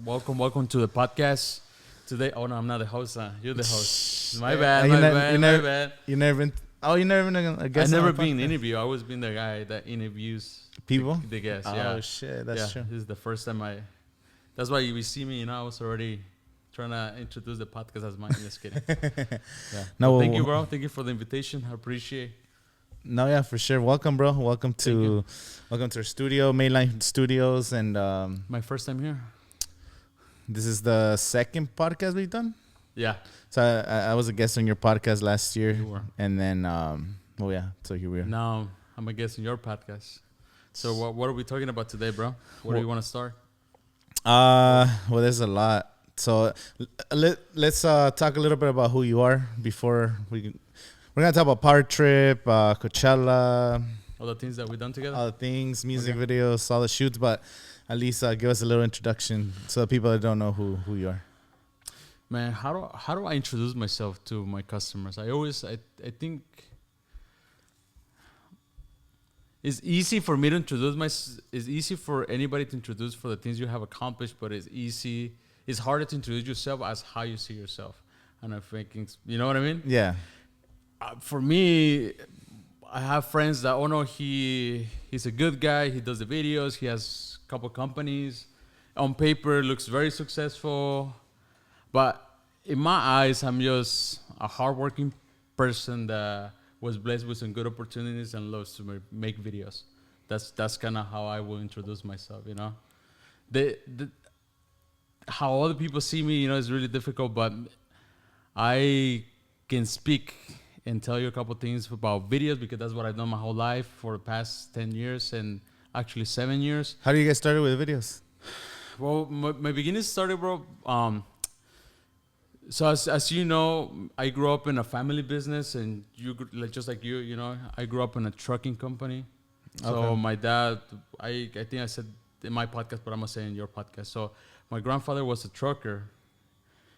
Welcome to the podcast. Today, oh no, I'm not the host. You're the host. My You bad. You never been. Oh, you never been a guest. I never on a been podcast? interviewed. I always been the guy that interviews People. the guests. Oh Yeah. shit, that's Yeah, true. This is the first time I. That's why you see me. I was already trying to introduce the podcast as mine. Just kidding. Yeah. No, Well, thank you, bro. Thank you for the invitation. I appreciate. No, yeah, for sure. Welcome, bro. Welcome to our studio, Mainline Studios, and My first time here. this is the second podcast we've done. Yeah. So I was a guest on your podcast last year, You were. and then so here we are. Now I'm a guest in your podcast. So what are we talking about today, bro? Where do you want to start? Well, there's a lot. So let's talk a little bit about who you are before we're gonna talk about Power Trip, Coachella, All the things that we done together. all the things, music videos, all the shoots. But at least give us a little introduction so the people that don't know who you are. Man, how do I introduce myself to my customers? I think it's easy for me to introduce it's easy for anybody to introduce for the things you have accomplished, but it's harder to introduce yourself as how you see yourself. And I'm thinking, you know what I mean? Yeah. For me, I have friends that, oh no, he's a good guy. He does the videos. He has a couple companies. On paper, looks very successful. But in my eyes, I'm just a hardworking person that was blessed with some good opportunities and loves to make videos. That's kind of how I will introduce myself, you know. How other people see me, you know, is really difficult, but I can speak and tell you a couple things about videos because that's what I've done my whole life for the past 10 years and actually 7 years. How do you get started with videos? Well, my beginning started, bro. So as you know, I grew up in a family business, and just like you know, I grew up in a trucking company. So my dad, I think I said in my podcast, but I'm gonna say in your podcast. So my grandfather was a trucker.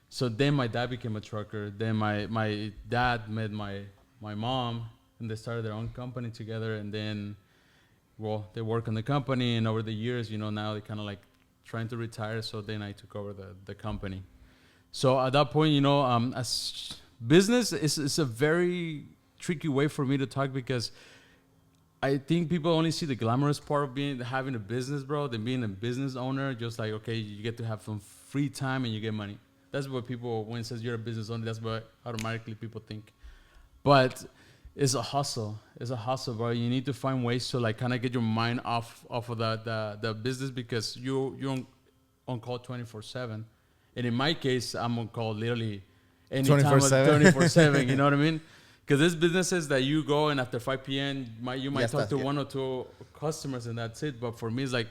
So then my dad became a trucker. Then my dad met my mom, and they started their own company together. And then, well, they work on the company, and over the years, you know, now they kind of like trying to retire. So then I took over the company. So at that point, you know, as business is a very tricky way for me to talk because I think people only see the glamorous part of having a business, bro, than being a business owner. Just like, okay, you get to have some free time and you get money. That's what people, when it says you're a business owner, that's what automatically people think. But it's a hustle. It's a hustle, bro. You need to find ways to like kind of get your mind off of the business because you're on call 24/7. And in my case, I'm on call literally anytime 24/7. You know what I mean? Because there's businesses that you go and after 5 p.m. you might talk to one or two customers and that's it. But for me, it's like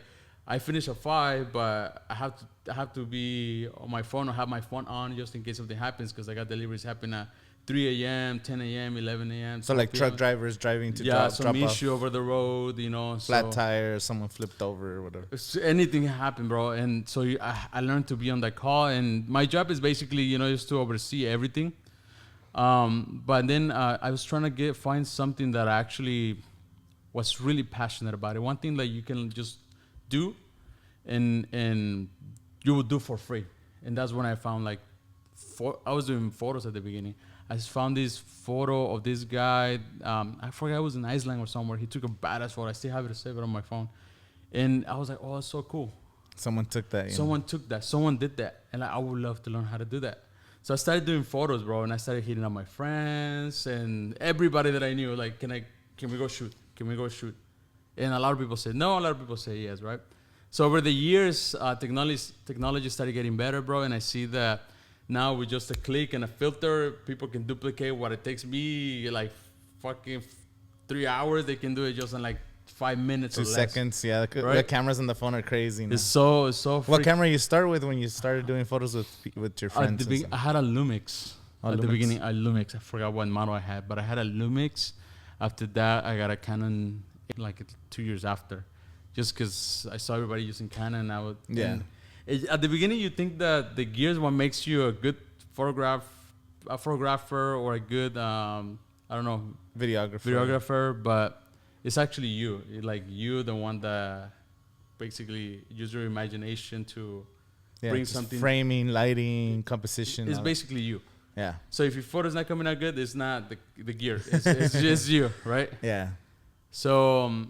I finish at 5, but I have to be on my phone or have my phone on just in case something happens because I got deliveries happen at 3 a.m., 10 a.m., 11 a.m. So like truck drivers driving to drop some off. issue over the road, you know. Flat tire, someone flipped over or whatever. Anything happened, bro. And so I learned to be on that call. And my job is basically, you know, just to oversee everything. But then I was trying to find something that I actually was really passionate about. One thing that you can just do and you would do for free. And that's when I found like, I was doing photos at the beginning. I just found this photo of this guy. I forgot it was in Iceland or somewhere. He took a badass photo. I still have it to save it on my phone. And I was like, oh, that's so cool. Someone took that. Took that. Someone did that. And like, I would love to learn how to do that. So I started doing photos, bro. And I started hitting up my friends and everybody that I knew. Like, can we go shoot? Can we go shoot? And a lot of people say no. A lot of people say yes, right? So over the years, technology started getting better, bro. And I see that now with just a click and a filter, people can duplicate what it takes me like fucking 3 hours. They can do it just in like 5 minutes 2 or less. seconds. Yeah, right? The cameras on the phone are crazy now. It's so What camera you start with when you started doing photos with your friends? I had a Lumix. At the beginning, a Lumix. I forgot what model I had, but I had a Lumix. After that, I got a Canon like 2 years after. Just because I saw everybody using Canon. At the beginning, you think that the gear is what makes you a good photographer or a good, videographer, but it's actually you. Like you, the one that basically use your imagination to bring something. Framing, lighting, composition. It's basically you. Yeah. So if your photo's not coming out good, it's not the gear. It's just you, right? Yeah. So,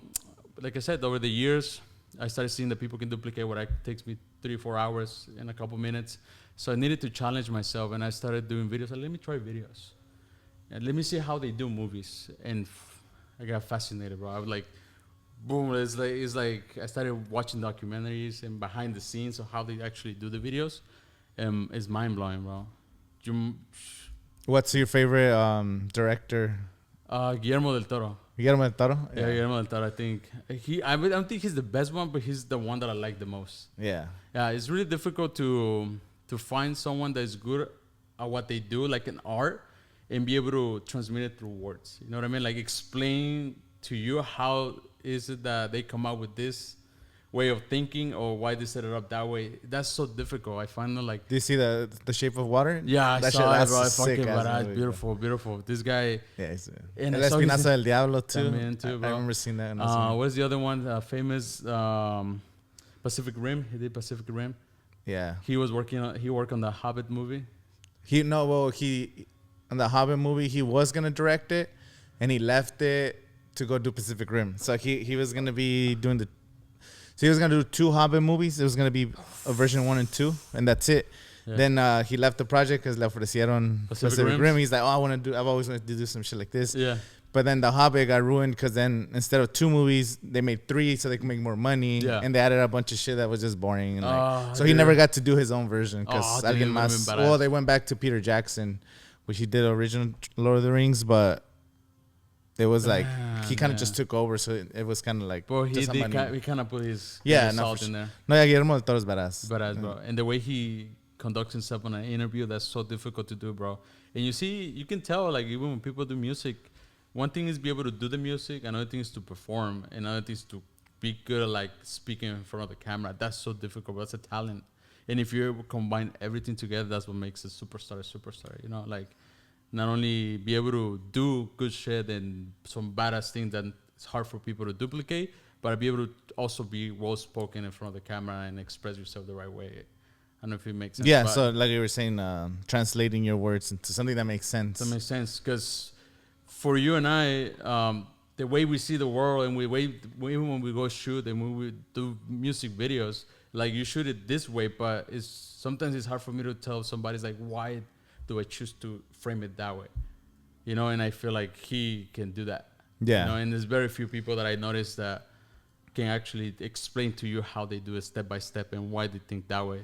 like I said, over the years, I started seeing that people can duplicate what takes me 3-4 hours in a couple minutes. So I needed to challenge myself, and I started doing videos. Let me try videos, and let me see how they do movies. And I got fascinated, bro. I was like, boom! It's like I started watching documentaries and behind the scenes of how they actually do the videos. It's mind blowing, bro. What's your favorite director? Guillermo del Toro. Guillermo del Toro? Yeah, Guillermo del Toro. I think I don't think he's the best one, but he's the one that I like the most. Yeah. Yeah, it's really difficult to find someone that is good at what they do, like an art, and be able to transmit it through words. You know what I mean? Like explain to you how is it that they come up with this way of thinking or why they set it up that way. That's so difficult. I find it like. Do you see the Shape of Water? Yeah, I saw it, bro. I fucking badass. Movie, beautiful, beautiful. This guy. Yeah, he's and El Espinazo del Diablo too. Bro. I remember seeing that. What's the other one? Famous Pacific Rim. He did Pacific Rim. Yeah. He worked on the Hobbit movie. On the Hobbit movie, he was gonna direct it, and he left it to go do Pacific Rim. So he was gonna be doing so he was gonna do 2 Hobbit movies. It was gonna be a version 1 and 2, and that's it. Yeah. Then he left the project because le ofrecieron Pacific Rim. He's like, I've always wanted to do some shit like this. Yeah. But then the Hobbit got ruined because then instead of 2 movies, they made 3 so they could make more money. Yeah. And they added a bunch of shit that was just boring. And so he never got to do his own version because they went back to Peter Jackson, which he did original Lord of the Rings, but it was like he kind of just took over, so it was kind of like. Bro, he kind of put his salt in there. No, yeah, Guillermo del Toro is badass. Badass, bro. And the way he conducts himself on an interview, that's so difficult to do, bro. And you can tell, like, even when people do music, one thing is be able to do the music, another thing is to perform, and another thing is to be good at, like, speaking in front of the camera. That's so difficult, but that's a talent. And if you combine everything together, that's what makes a superstar, you know? Like, not only be able to do good shit and some badass things that it's hard for people to duplicate, but be able to also be well-spoken in front of the camera and express yourself the right way. I don't know if it makes sense. Yeah, so like you were saying, translating your words into something that makes sense. That makes sense, because for you and I, the way we see the world, and even when we go shoot and when we do music videos, like you shoot it this way, but sometimes it's hard for me to tell somebody, like, why do I choose to frame it that way? You know, and I feel like he can do that. Yeah. You know, and there's very few people that I noticed that can actually explain to you how they do it step by step and why they think that way.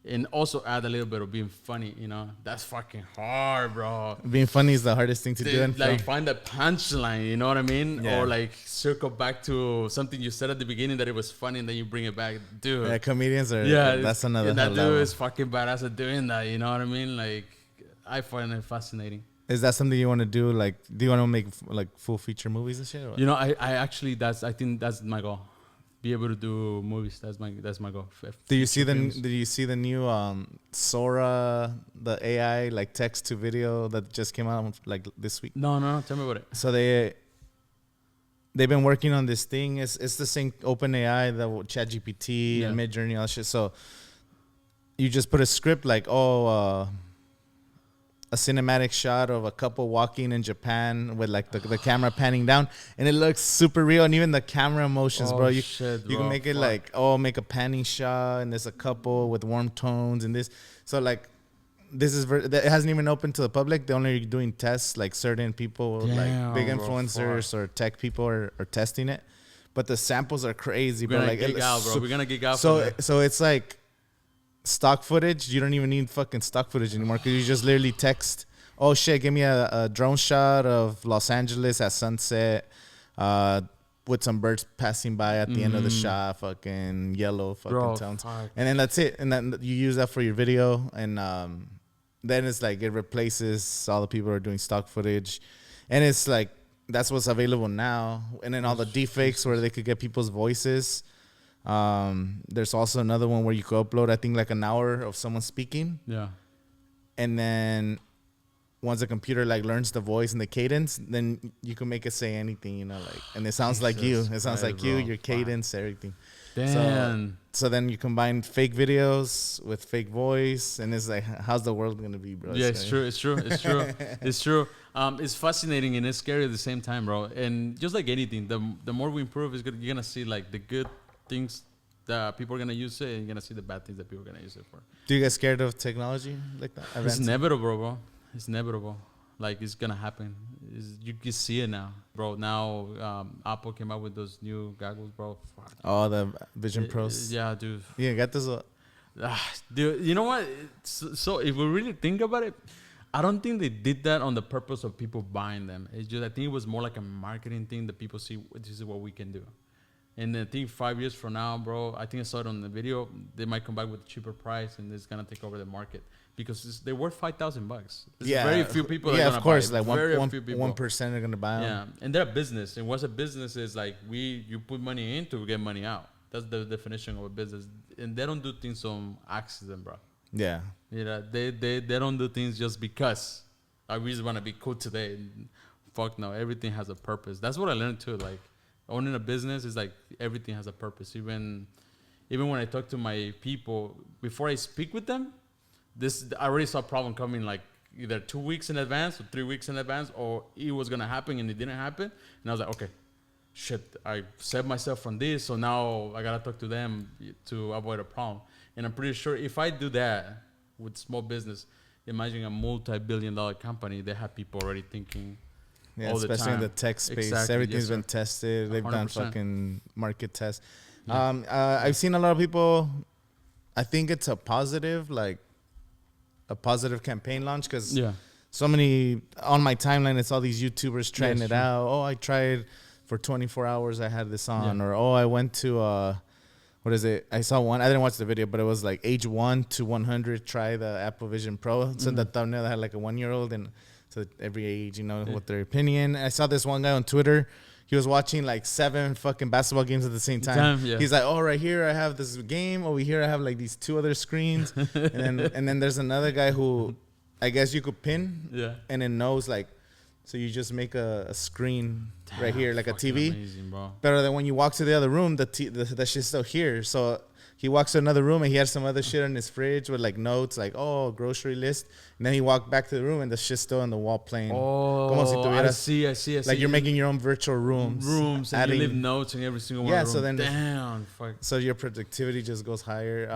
And also add a little bit of being funny, you know. That's fucking hard, bro. Being funny is the hardest thing to do in film. Like, find a punchline, you know what I mean? Yeah. Or, like, circle back to something you said at the beginning that it was funny and then you bring it back. Dude. Yeah, comedians are... that's another level. And that dude is fucking badass at doing that, you know what I mean? Like, I find it fascinating. Is that something you want to do? Like, do you want to make, like, full feature movies and shit? Or? You know, I actually, I think that's my goal. Be able to do movies. That's my goal. Did you see the new Sora, the AI, like, text to video that just came out, like, this week? No. Tell me about it. So they've been working on this thing. It's the same OpenAI, the ChatGPT, and Midjourney, all that shit. So you just put a script like, a cinematic shot of a couple walking in Japan with, like, the camera panning down, and it looks super real. And even the camera motions, bro. You can make it like, make a panning shot, and there's a couple with warm tones and this. So, like, this is it hasn't even opened to the public. They're only doing tests, like certain people, like big influencers or tech people are testing it. But the samples are crazy, bro. Like, we're gonna geek out. So it's like stock footage. You don't even need fucking stock footage anymore, because you just literally text, oh shit, give me a drone shot of Los Angeles at sunset with some birds passing by at the end of the shot, fucking yellow fucking tones. And then that's it. And then you use that for your video, and then it's like it replaces all the people who are doing stock footage. And it's like, that's what's available now. And then all the deepfakes where they could get people's voices. There's also another one where you could upload, I think, like an hour of someone speaking. Yeah. And then once the computer, like, learns the voice and the cadence, then you can make it say anything, you know, like, and it sounds like you. It sounds like you, your cadence, everything. Damn. So then you combine fake videos with fake voice, and it's like, how's the world gonna be, bro? Yeah, it's true. It's true. It's true. It's fascinating and it's scary at the same time, bro. And just like anything, the more we improve, you're gonna see like the good things that people are gonna use it, and you're gonna see the bad things that people are gonna use it for. Do you get scared of technology like that? It's inevitable, bro. It's inevitable. Like, it's gonna happen. You can see it now, bro. Now, Apple came out with those new goggles, bro. Fuck. Oh, the Vision Pros. Yeah, dude. Yeah, got this. Dude, you know what? So if we really think about it, I don't think they did that on the purpose of people buying them. It's just, I think it was more like a marketing thing that people see, this is what we can do. And I think 5 years from now, bro, I think I saw it on the video, they might come back with a cheaper price and it's gonna take over the market because they're worth $5,000. There's very few people. Yeah, that are of course. buy it. Like Very few people. 1% are gonna buy them. Yeah, and they're a business. And what's a business is like you put money in to get money out. That's the definition of a business. And they don't do things on accident, bro. Yeah. You know, they don't do things just because we just want to be cool today. Fuck no, everything has a purpose. That's what I learned too. Like, owning a business is like everything has a purpose. Even when I talk to my people, before I speak with them, I already saw a problem coming like either 2 weeks in advance or 3 weeks in advance, or it was gonna happen and it didn't happen. And I was like, okay, shit, I saved myself from this, so now I gotta talk to them to avoid a problem. And I'm pretty sure if I do that with small business, imagine a multi-billion-dollar company, they have people already thinking. Yeah, all the especially in time. the tech space. Exactly, Everything's yes, been sir. tested. They've done 100%. fucking market tests. Yeah. I've seen a lot of people. I think it's a positive campaign launch because Yeah. so many on my timeline. It's all these YouTubers trying it's it true. out. Oh, I tried for 24 hours. I had this on, Yeah. or oh, I went to what is it? I saw one. I didn't watch the video, but it was like age 1 to 100. Try the Apple Vision Pro. So Mhm. that thumbnail had like a 1-year-old and. So every age, Yeah. what their opinion. I saw this one guy on Twitter. He was watching like 7 fucking basketball games at the same time. Yeah. He's like, oh, right here I have this game. Over here I have like these 2 other screens. and then there's another guy who I guess you could pin Yeah. and it knows like, so you just make a screen right here, like a Fucking TV. Amazing, bro. But then when you walk to the other room, the shit's still here. So he walks to another room and he has some other shit in his fridge with like notes, like, oh, grocery list. And then he walked back to the room and the shit's still on the wall playing. Como si Oh, I tuvieras- see. Like you're making your own virtual rooms. and adding- you leave notes in every single one. Yeah, of the so room. then- damn, fuck. So your productivity just goes higher.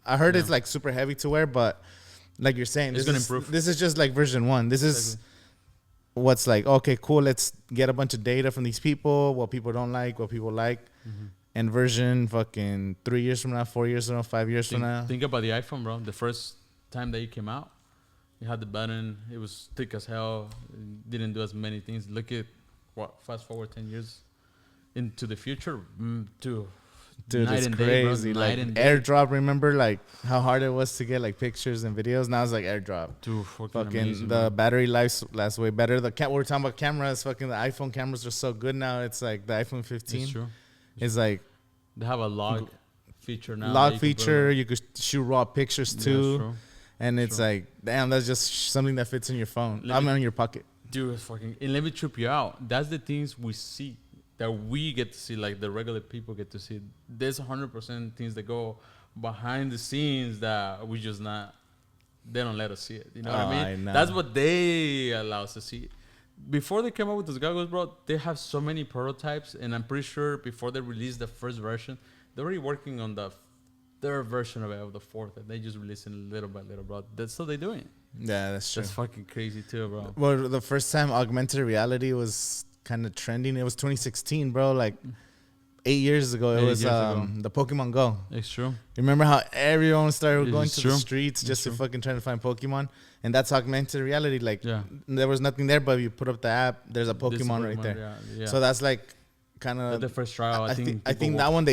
I heard it's like super heavy to wear, but like you're saying, It's this gonna is, improve. this is just like version 1. This is what's like, okay, cool. Let's get a bunch of data from these people, what people don't like, what people like. Mhm. And version fucking 3 years from now, 4 years from now, 5 years from now. Think about the iPhone, bro. The first time that it came out, it had the button. It was thick as hell. It didn't do as many things. Look at fast forward 10 years into the future. Dude, Dude, night it's and day, bro. crazy. Night Like and day. AirDrop, remember like how hard it was to get like pictures and videos? Now it's like AirDrop. Dude, Fucking amazing, the bro. battery life lasts way better. We're talking about cameras. Fucking the iPhone cameras are so good now. It's like the iPhone 15 It's true. is like They have a log feature now. log that you can put feature. on. You could shoot raw pictures Yeah, that's too, true. and it's True. like damn, that's just something that fits in your phone. Let me- in your pocket. Dude, it's fucking. And let me trip you out. That's the things we see that we get to see, like the regular people get to see. There's 100% things that go behind the scenes that we just not. They don't let us see it. You know what I mean? I know. That's what they allow us to see. Before they came out with those goggles, bro, they have so many prototypes, and I'm pretty sure before they release the first version, they're already working on the third version of it, of the fourth, and they just releasing it little by little, bro. That's how they doing. Yeah, that's true. That's fucking crazy too, bro. Well, the first time augmented reality was kind of trending, it was 2016, bro. Like 8 years ago, it 8 was years ago. the Pokemon Go. It's true. Remember how everyone started going It's to true. the streets It's just to true. fucking try to find Pokemon? And that's augmented reality. Like, Yeah. there was nothing there, but you put up the app, there's a This is Pokemon right there. Yeah, yeah. So that's like kind But of. the first trial, I think. I think that one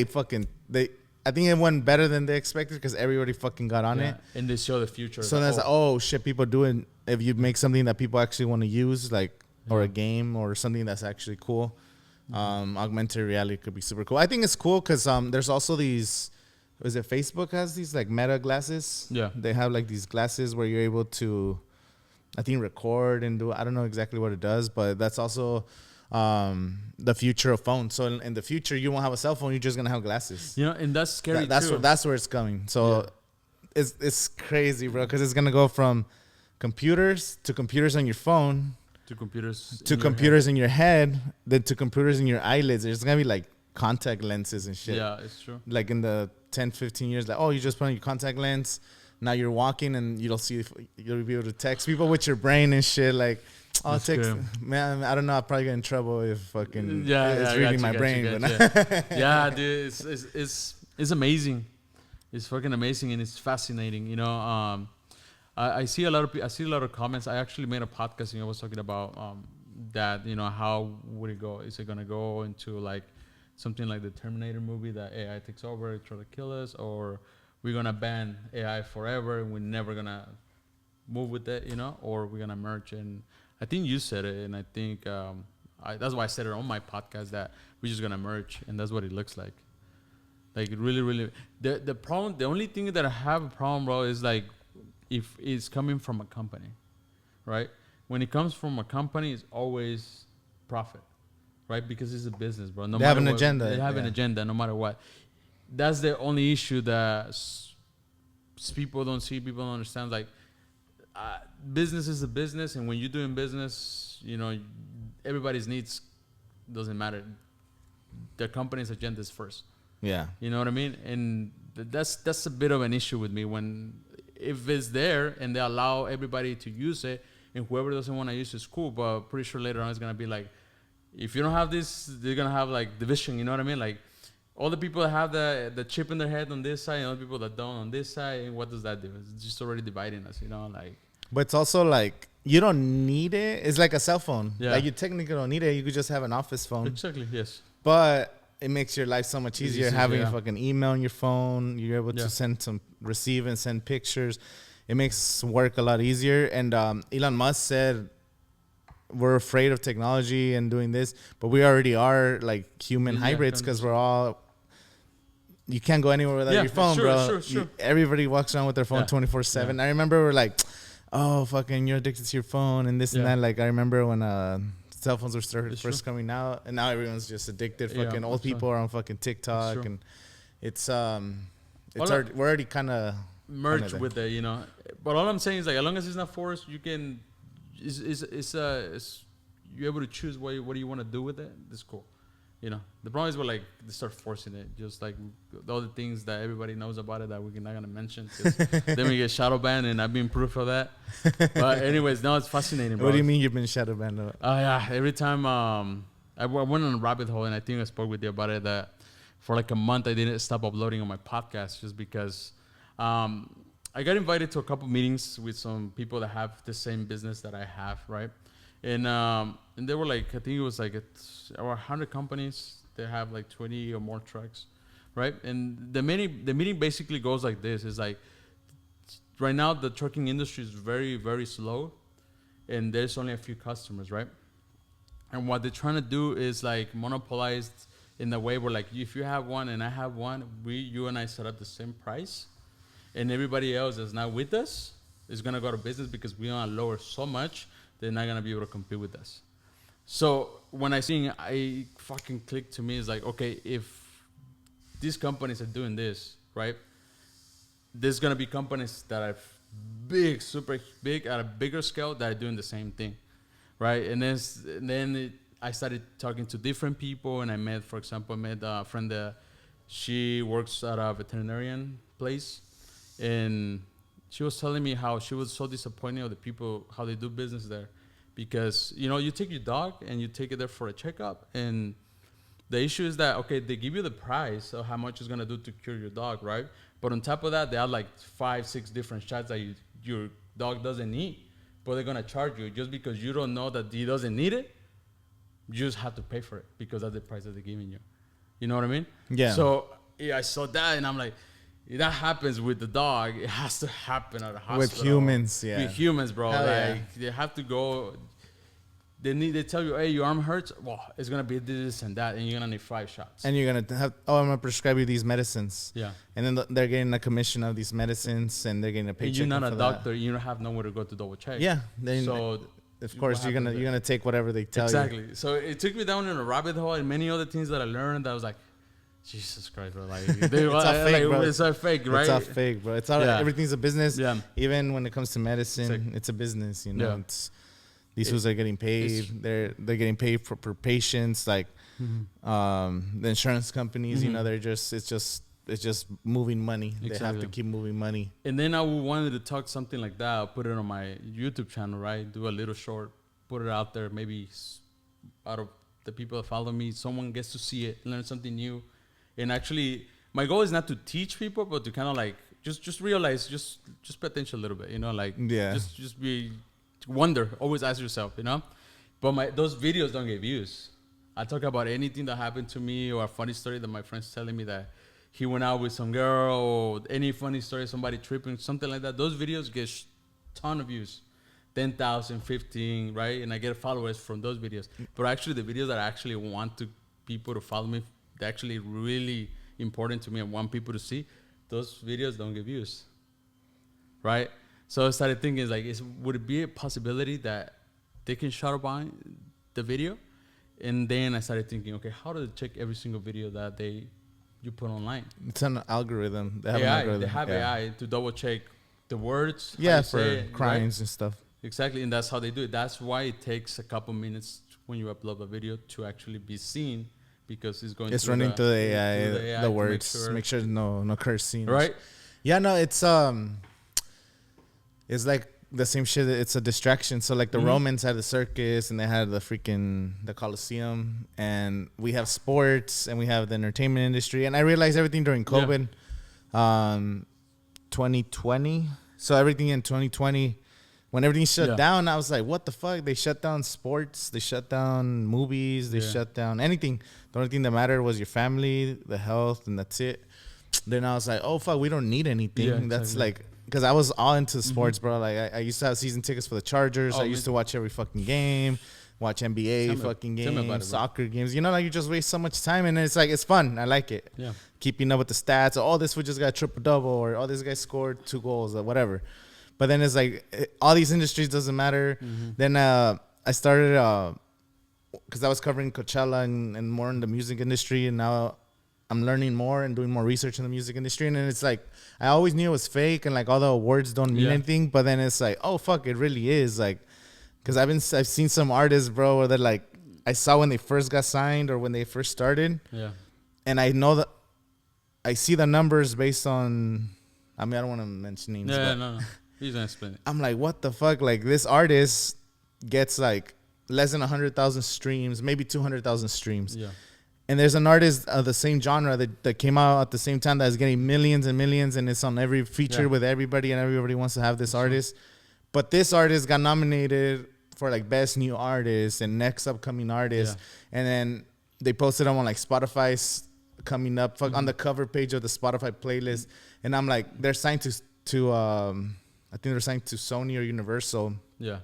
I think it went better than they expected because everybody fucking got on it. And they show the future. So that's like, oh shit, people doing. If you make something that people actually want to use, like, or Yeah. a game or something that's actually cool, augmented reality could be super cool. I think it's cool because there's also these. Was it Facebook has these like Meta glasses? Yeah. They have like these glasses where you're able to, I think, record and do. I don't know exactly what it does, but that's also the future of phones. So in the future, you won't have a cell phone. You're just gonna have glasses. You know, and that's scary. That's where it's coming. So it's crazy, bro, because it's gonna go from computers to computers on your phone to computers in your head, then to computers in your eyelids. There's gonna be like contact lenses and shit. Yeah, it's true. Like in the 10-15 years, like, oh, you just put on your contact lens. Now you're walking and you'll be able to text people with your brain and shit. Like, oh, text, man, I don't know. I'll probably get in trouble if fucking it's reading my brain. Yeah, dude, it's amazing. It's fucking amazing and it's fascinating. You know, I see a lot of comments. I actually made a podcast and I was talking about that. You know, how would it go? Is it gonna go into like something like the Terminator movie that AI takes over, try to kill us, or we're gonna ban AI forever and we're never gonna move with it, you know, or we're gonna merge? And I think you said it, and I think that's why I said it on my podcast that we're just gonna merge, and that's what it looks like. Like really, the problem, the only thing that I have a problem, bro, is like if it's coming from a company, right? When it comes from a company, it's always profit, right? Because it's a business, bro. They have an agenda. They have an agenda, no matter what. That's the only issue that people don't see, people don't understand. Like, business is a business, and when you're doing business, you know, everybody's needs doesn't matter. The company's agenda is first. Yeah. You know what I mean? And that's a bit of an issue with me when if it's there and they allow everybody to use it, and whoever doesn't want to use it is cool, but pretty sure later on it's gonna be like, if you don't have this, they're gonna have like division. You know what I mean? Like, all the people that have the chip in their head on this side and all the people that don't on this side, and what does that do? It's just already dividing us, you know? Like, but it's also like, you don't need it. It's like a cell phone. Yeah. Like, you technically don't need it. You could just have an office phone. Exactly, yes. But it makes your life so much easier having a yeah. fucking email on your phone. You're able to receive and send pictures. It makes work a lot easier. And Elon Musk said, we're afraid of technology and doing this, but we already are like human hybrids, because we're all, you can't go anywhere without your phone, bro. Sure. Everybody walks around with their phone 24/7. I remember we're like, oh, fucking, you're addicted to your phone and this and that. Like, I remember when cell phones were first coming out, and now everyone's just addicted. Fucking old people are on fucking TikTok, and we're already kind of merged with it, you know. But all I'm saying is, like, as long as it's not forced, you can. You're able to choose what do you want to do with it. That's cool, you know. The problem is, like, they start forcing it, just like all the things that everybody knows about it that we're not gonna mention, because then we get shadow banned, and I've been proof of that. But anyways, now it's fascinating, bro. What do you mean you've been shadow banned? Yeah, every time I went on a rabbit hole, and I think I spoke with you about it, that for like a month I didn't stop uploading on my podcast just because I got invited to a couple meetings with some people that have the same business that I have, right? And they were like, I think it was like over 100 companies. They have like 20 or more trucks, right? And the meeting basically goes like this: is like, right now the trucking industry is very, very slow, and there's only a few customers, right? And what they're trying to do is like monopolize in the way where, like, if you have one and I have one, you and I set up the same price, and everybody else that's not with us is gonna go to business because we want to lower so much they're not gonna be able to compete with us. So when I fucking clicked to me, is like, okay, if these companies are doing this, right, there's gonna be companies that are big, super big, at a bigger scale, that are doing the same thing, right? And then I started talking to different people, and I met a friend that she works at a veterinarian place, and she was telling me how she was so disappointed with the people, how they do business there. Because, you know, you take your dog and you take it there for a checkup, and the issue is that, okay, they give you the price of how much it's going to do to cure your dog, right? But on top of that, they have like 5-6 different shots that your dog doesn't need, but they're going to charge you just because you don't know that he doesn't need it. You just have to pay for it because that's the price that they're giving you. You know what I mean? Yeah. So I saw that, and I'm like, if that happens with the dog, it has to happen at a hospital. With humans, yeah. With humans, bro. Hell yeah. They have to go. They tell you, hey, your arm hurts. Well, it's gonna be this and that, and you're gonna need 5 shots. And you're gonna have, I'm gonna prescribe you these medicines. Yeah. And then they're getting a commission of these medicines, and they're getting a paycheck. And you're not a doctor. You don't have nowhere to go to double check. Yeah. So of course, you're gonna take whatever they tell you. Exactly. So it took me down in a rabbit hole and many other things that I learned. I was like, Jesus Christ, bro! Like, it's all fake, bro. It's all fake, right? It's all fake, bro. It's all everything's a business. Yeah. Even when it comes to medicine, it's a business. You know, Yeah. These fools are getting paid. They're getting paid per patients. Like the insurance companies, you know, it's just moving money. Exactly. They have to keep moving money. And then I wanted to talk something like that. I'll put it on my YouTube channel, right? Do a little short, put it out there. Maybe out of the people that follow me, someone gets to see it, learn something new. And actually, my goal is not to teach people, but to kind of like just realize, just pay attention a little bit, you know, like just be wonder. Always ask yourself, you know. But those videos don't get views. I talk about anything that happened to me or a funny story that my friend's telling me that he went out with some girl or any funny story, somebody tripping, something like that. Those videos get ton of views, 10,000, 15, right? And I get followers from those videos. But actually, the videos that I actually want people to follow me, they're actually really important to me and want people to see, those videos don't get views, right? So I started thinking, like, would it be a possibility that they can shadow ban the video? And then I started thinking, okay, how do they check every single video that you put online? It's an algorithm. They have AI, an algorithm. They have AI to double check the words. Yeah, for crimes and stuff. Exactly, and that's how they do it. That's why it takes a couple minutes when you upload a video to actually be seen, because it's running through the AI, the words, make sure no curse scenes. Right? Yeah, no, it's like the same shit. It's a distraction. So like the Romans had the circus and they had the Colosseum, and we have sports and we have the entertainment industry. And I realized everything during COVID, 2020. So everything in 2020, when everything shut down, I was like, what the fuck? They shut down sports. They shut down movies. They shut down anything. The only thing that mattered was your family, the health, and that's it. Then I was like, oh, fuck, we don't need anything. Yeah, that's like, because I was all into sports, bro. Like, I used to have season tickets for the Chargers. I used to watch every fucking game, watch NBA games, soccer games. You know, like, you just waste so much time, and it's like, it's fun. I like it. Yeah. Keeping up with the stats. Oh, this foot just got a triple-double, or oh, this guy scored 2 goals, or whatever. But then it's like, all these industries doesn't matter. Then I started, because I was covering Coachella and more in the music industry, and now I'm learning more and doing more research in the music industry. And then it's like, I always knew it was fake and like all the awards don't mean anything. But then it's like, oh, fuck, it really is. Like, because I've seen some artists, bro, where they're like, I saw when they first got signed or when they first started. Yeah. And I know that I see the numbers based on, I mean, I don't want to mention names. Yeah, no. He's going to explain it. I'm like, what the fuck? Like, this artist gets like less than 100,000 streams, maybe 200,000 streams. Yeah. And there's an artist of the same genre that came out at the same time that is getting millions and millions, and it's on every feature with everybody, and everybody wants to have this artist. But this artist got nominated for like best new artist and next upcoming artist. Yeah. And then they posted them on like Spotify's coming up on the cover page of the Spotify playlist. And I'm like, they're signed to I think they're signed to Sony or Universal. Yeah.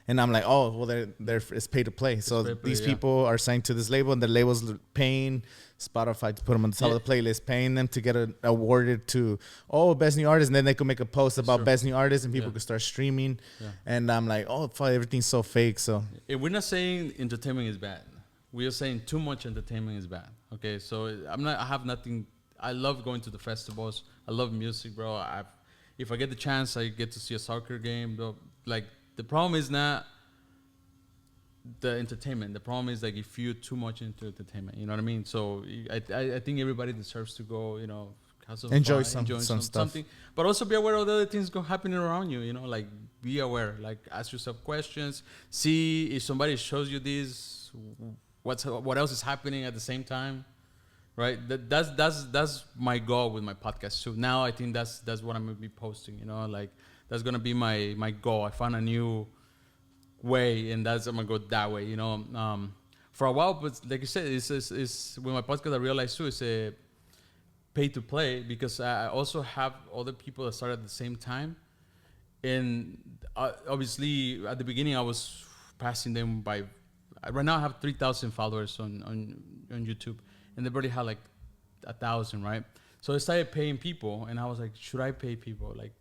And I'm like, oh, well, it's pay to play. So these people are signed to this label, and the label's paying Spotify to put them on the top of the playlist, paying them to get awarded to, best new artist. And then they could make a post about best new artist, and people could start streaming. Yeah. And I'm like, oh, fuck, everything's so fake. So we're not saying entertainment is bad. We are saying too much entertainment is bad. Okay, so I have nothing. I love going to the festivals. I love music, bro. If I get the chance, I get to see a soccer game, bro. Like, the problem is not the entertainment. The problem is like if you're too much into entertainment, you know what I mean? So I think everybody deserves to go, you know, enjoy some stuff. Something, but also be aware of the other things happening around you. You know, like be aware, like ask yourself questions. See if somebody shows you this, what else is happening at the same time, right? That's my goal with my podcast too. Now I think that's what I'm gonna be posting. You know, like. That's gonna be my goal. I found a new way, and I'm gonna go that way. You know, for a while, but like you said, it's with my podcast. I realized too, it's a pay to play, because I also have other people that started at the same time, and obviously at the beginning I was passing them by. Right now I have 3,000 followers on YouTube, and they already had like 1,000, right? So I started paying people, and I was like, should I pay people like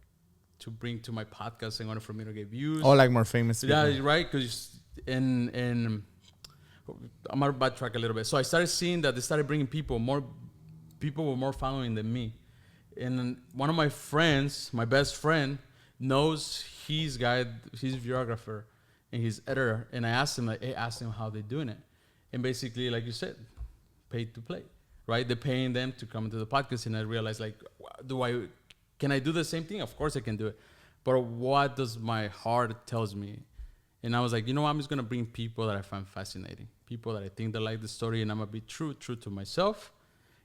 to bring to my podcast in order for me to get views. Oh, like more famous people. Yeah, right. Because in I'm gonna backtrack a little bit. So I started seeing that they started bringing people. More people were more following than me. And one of my friends, my best friend, knows his videographer and his editor. And I asked him, like, hey, ask him how they're doing it. And basically, like you said, paid to play, right? They're paying them to come into the podcast. And I realized, like, can I do the same thing? Of course I can do it. But what does my heart tells me? And I was like, you know what? I'm just going to bring people that I find fascinating. People that I think they like the story. And I'm going to be true to myself.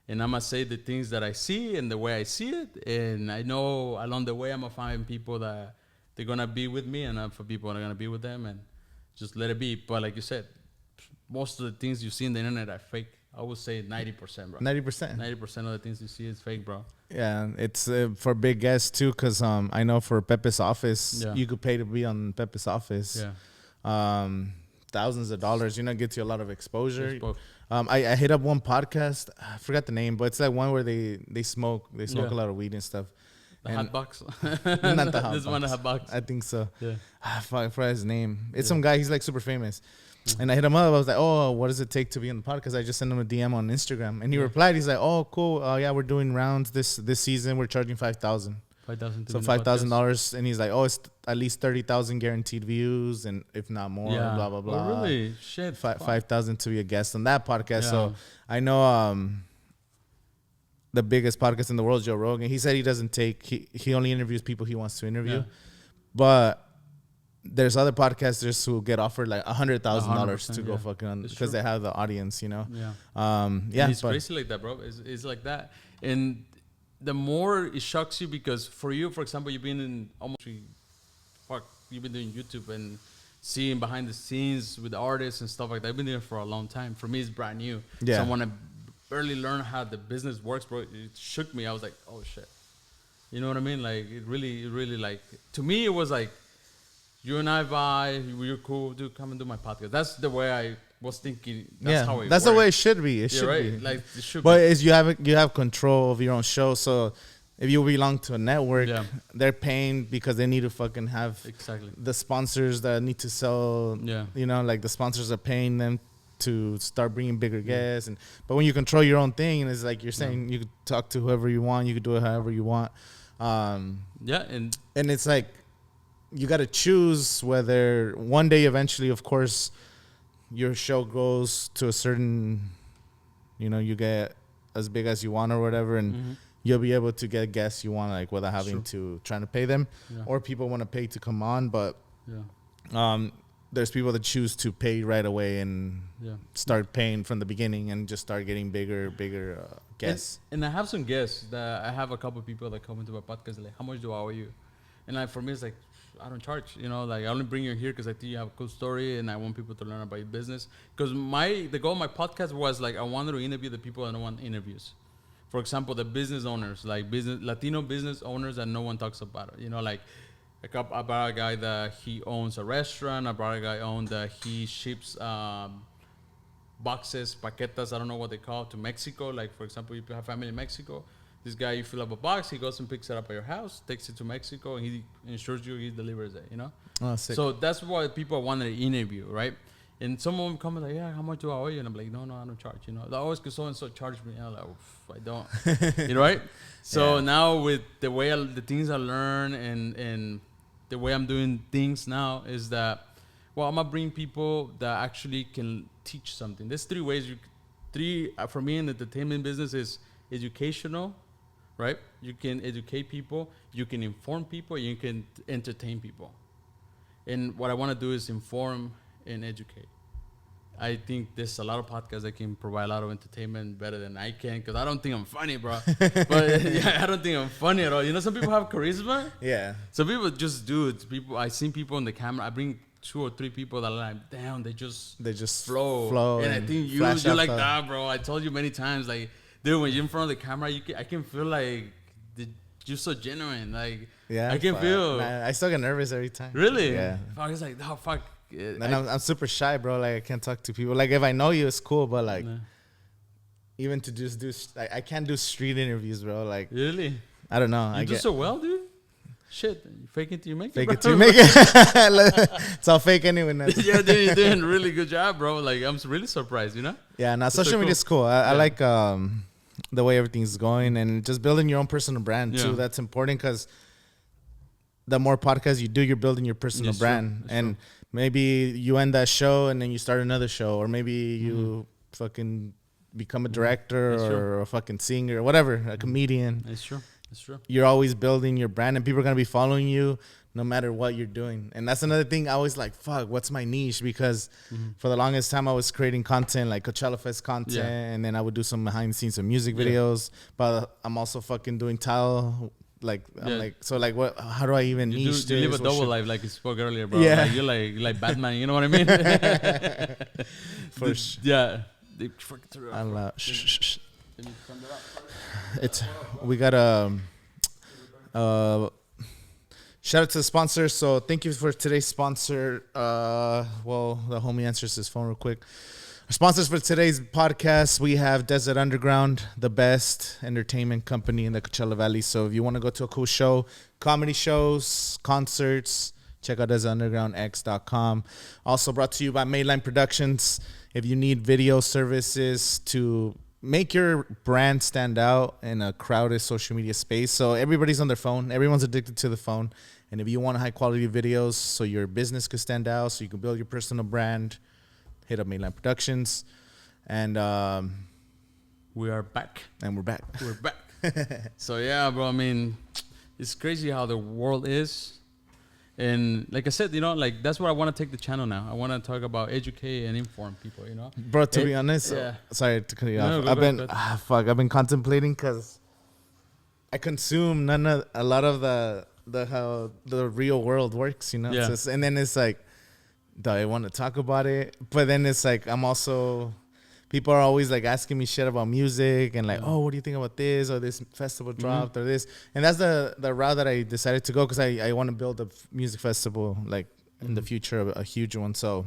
And I'm going to say the things that I see and the way I see it. And I know along the way, I'm going to find people that they're going to be with me. And for people that are going to be with them. And just let it be. But like you said, most of the things you see on the internet are fake. I would say 90%, bro. 90%. 90% of the things you see is fake, bro. Yeah, it's for big guests too, because I know for Pepe's office, you could pay to be on Pepe's office. Yeah. Thousands of dollars, gets you a lot of exposure. I hit up one podcast, I forgot the name, but it's like one where they smoke a lot of weed and stuff. The hot box. Not the hot This box. one, the hot box. I think so. Yeah. I forgot his name. It's some guy. He's like super famous. And I hit him up. I was like, oh, what does it take to be on the podcast? I just sent him a DM on Instagram. And he replied. He's like, oh, cool. Yeah, we're doing rounds this season. We're charging $5,000. So $5,000. And he's like, oh, it's at least 30,000 guaranteed views. And if not more, blah, blah, blah. Oh, really? Shit. 5,000 to be a guest on that podcast. Yeah. So I know the biggest podcast in the world, Joe Rogan. He said he doesn't take, he only interviews people he wants to interview. Yeah. But there's other podcasters who get offered like $100,000 to go fucking on because they have the audience, Yeah. Yeah. It's crazy like that, bro. It's like that. And the more it shocks you because for you, for example, you've been in you've been doing YouTube and seeing behind the scenes with artists and stuff like that. I've been there for a long time. For me, it's brand new. Yeah. So I want to barely learn how the business works, bro. It shook me. I was like, oh shit. You know what I mean? Like it really like, to me, it was like, you and I vibe, you're cool, dude, come and do my podcast. That's the way I was thinking. That's how it That's worked. The way it should be. It should be. Like, it should but be. You have control of your own show. So if you belong to a network, they're paying because they need to fucking have the sponsors that need to sell. Yeah. Like the sponsors are paying them to start bringing bigger guests. But when you control your own thing, and it's like you're saying, you could talk to whoever you want, you could do it however you want. And it's like, you got to choose whether one day eventually, of course, your show goes to a certain, you get as big as you want or whatever, and you'll be able to get guests you want, like without having to trying to pay them, or people want to pay to come on. But there's people that choose to pay right away and start paying from the beginning and just start getting bigger guests. And I have some guests that I have a couple of people that come into my podcast like, how much do I owe you? And like for me, it's like, I don't charge, like I only bring you here because I think you have a cool story and I want people to learn about your business. Because the goal of my podcast was like I wanted to interview the people that no one interviews. For example, the business owners, like Latino business owners that no one talks about. Like I brought a guy that he owns a restaurant. I brought a guy that he ships boxes, paquetas, I don't know what they call it, to Mexico. Like for example, if you have family in Mexico, this guy, you fill up a box, he goes and picks it up at your house, takes it to Mexico, and he ensures you he delivers it, Oh, sick. So that's why people want to interview, right? And someone comes like, yeah, how much do I owe you? And I'm like, no, I don't charge, They always because so-and-so charged me. And I'm like, I don't, right? So now with the way the things I learn and the way I'm doing things now is that, well, I'm going to bring people that actually can teach something. There's three ways. For me in the entertainment business is educational, right? You can educate people, you can inform people, you can entertain people. And what I want to do is inform and educate. I think there's a lot of podcasts that can provide a lot of entertainment better than I can because I don't think I'm funny, bro. But I don't think I'm funny at all. Some people have charisma. Yeah. Some people just do it. I've seen people on the camera. I bring 2 or 3 people that are like, damn, they just flow. And I think you're like that, bro. I told you many times, like, dude, when you're in front of the camera, I can feel like you're so genuine. Like, I can feel. Man, I still get nervous every time. Really? Yeah. I was like, oh, fuck. And I'm super shy, bro. Like, I can't talk to people. Like, if I know you, it's cool. But, like, even to just do, I can't do street interviews, bro. Like, really? I don't know. You do so well, dude? Shit, fake it till you make Fake it, it till you make it. It's all fake anyway. Yeah, dude, you're doing a really good job, bro. Like, I'm really surprised, you know? Yeah, now social so media is cool. I like the way everything's going and just building your own personal brand too. That's important because the more podcasts you do, you're building your personal brand. And maybe you end that show and then you start another show, or maybe you fucking become a director or a fucking singer or whatever, a comedian. It's true. It's true. You're always building your brand and people are going to be following you no matter what you're doing. And that's another thing I always like, fuck, what's my niche? Because for the longest time I was creating content like Coachella Fest content, and then I would do some behind the scenes of music videos, but I'm also fucking doing tile. Like, I'm like, so like, what, how do I even niche? You live a double life, like you spoke earlier, bro. Yeah. Like, you're like Batman, you know what I mean? For sure. Yeah. We got a shout out to the sponsor. So thank you for today's sponsor. Well, the homie answers his phone real quick. Our sponsors for today's podcast, we have Desert Underground, the best entertainment company in the Coachella Valley. So if you want to go to a cool show, comedy shows, concerts, check out desertundergroundx.com. Also brought to you by Mainline Productions. If you need video services to make your brand stand out in a crowded social media space. So everybody's on their phone. Everyone's addicted to the phone. And if you want high quality videos so your business could stand out, so you can build your personal brand, hit up Mainline Productions. And we are back. And we're back. We're back. So yeah, bro, I mean, it's crazy how the world is. And like I said, you know, like that's what I want to take the channel now. I want to talk about educate and inform people, you know. Bro, to be honest, sorry to cut you off. I've been contemplating because I consume a lot of how the real world works, you know. Yeah. And then it's like, do I want to talk about it? But then it's like people are always like asking me shit about music and like, oh, what do you think about this, or this festival dropped, or this? And that's the route that I decided to go because I want to build a music festival like in the future, a huge one. So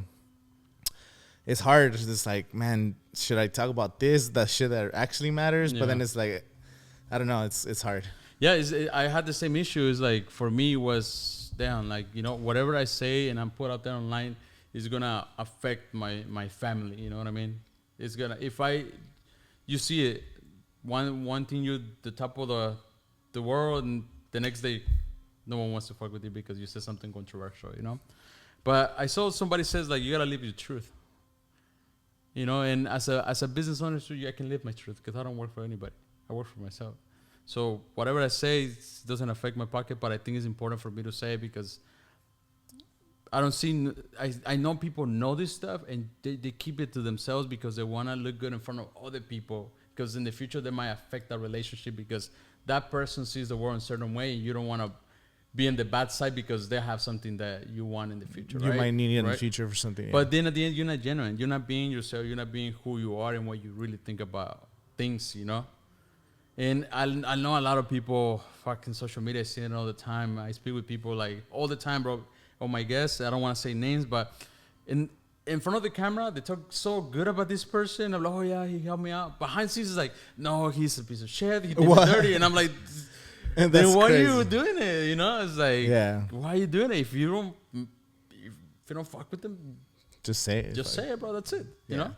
it's hard. It's just like, man, should I talk about this, the shit that actually matters? But then it's like, I don't know. It's hard. Yeah, I had the same issue. It's like, for me, was down. Like, you know, whatever I say and I'm put out there online is going to affect my family. You know what I mean? It's going to, you see it, one thing you're the top of the world, and the next day, no one wants to fuck with you because you said something controversial, you know? But I saw somebody says, like, you got to live your truth. You know, and as a business owner, so I can live my truth because I don't work for anybody. I work for myself. So whatever I say doesn't affect my pocket, but I think it's important for me to say because I know people know this stuff and they keep it to themselves because they want to look good in front of other people, because in the future they might affect that relationship because that person sees the world in a certain way and you don't want to be in the bad side because they have something that you want in the future. You might need it in the future for something. Yeah. But then at the end, you're not genuine. You're not being yourself. You're not being who you are and what you really think about things, you know? And I know a lot of people fucking social media, I see it all the time. I speak with people like all the time, bro. Oh, my guests, I don't want to say names, but in front of the camera, they talk so good about this person. I'm like, oh, yeah, he helped me out. Behind the scenes, it's like, no, he's a piece of shit. He did me dirty. And I'm like, then why are you doing it? You know, it's like, why are you doing it? If you don't fuck with them, just say it. Just say it, bro. That's it. You know?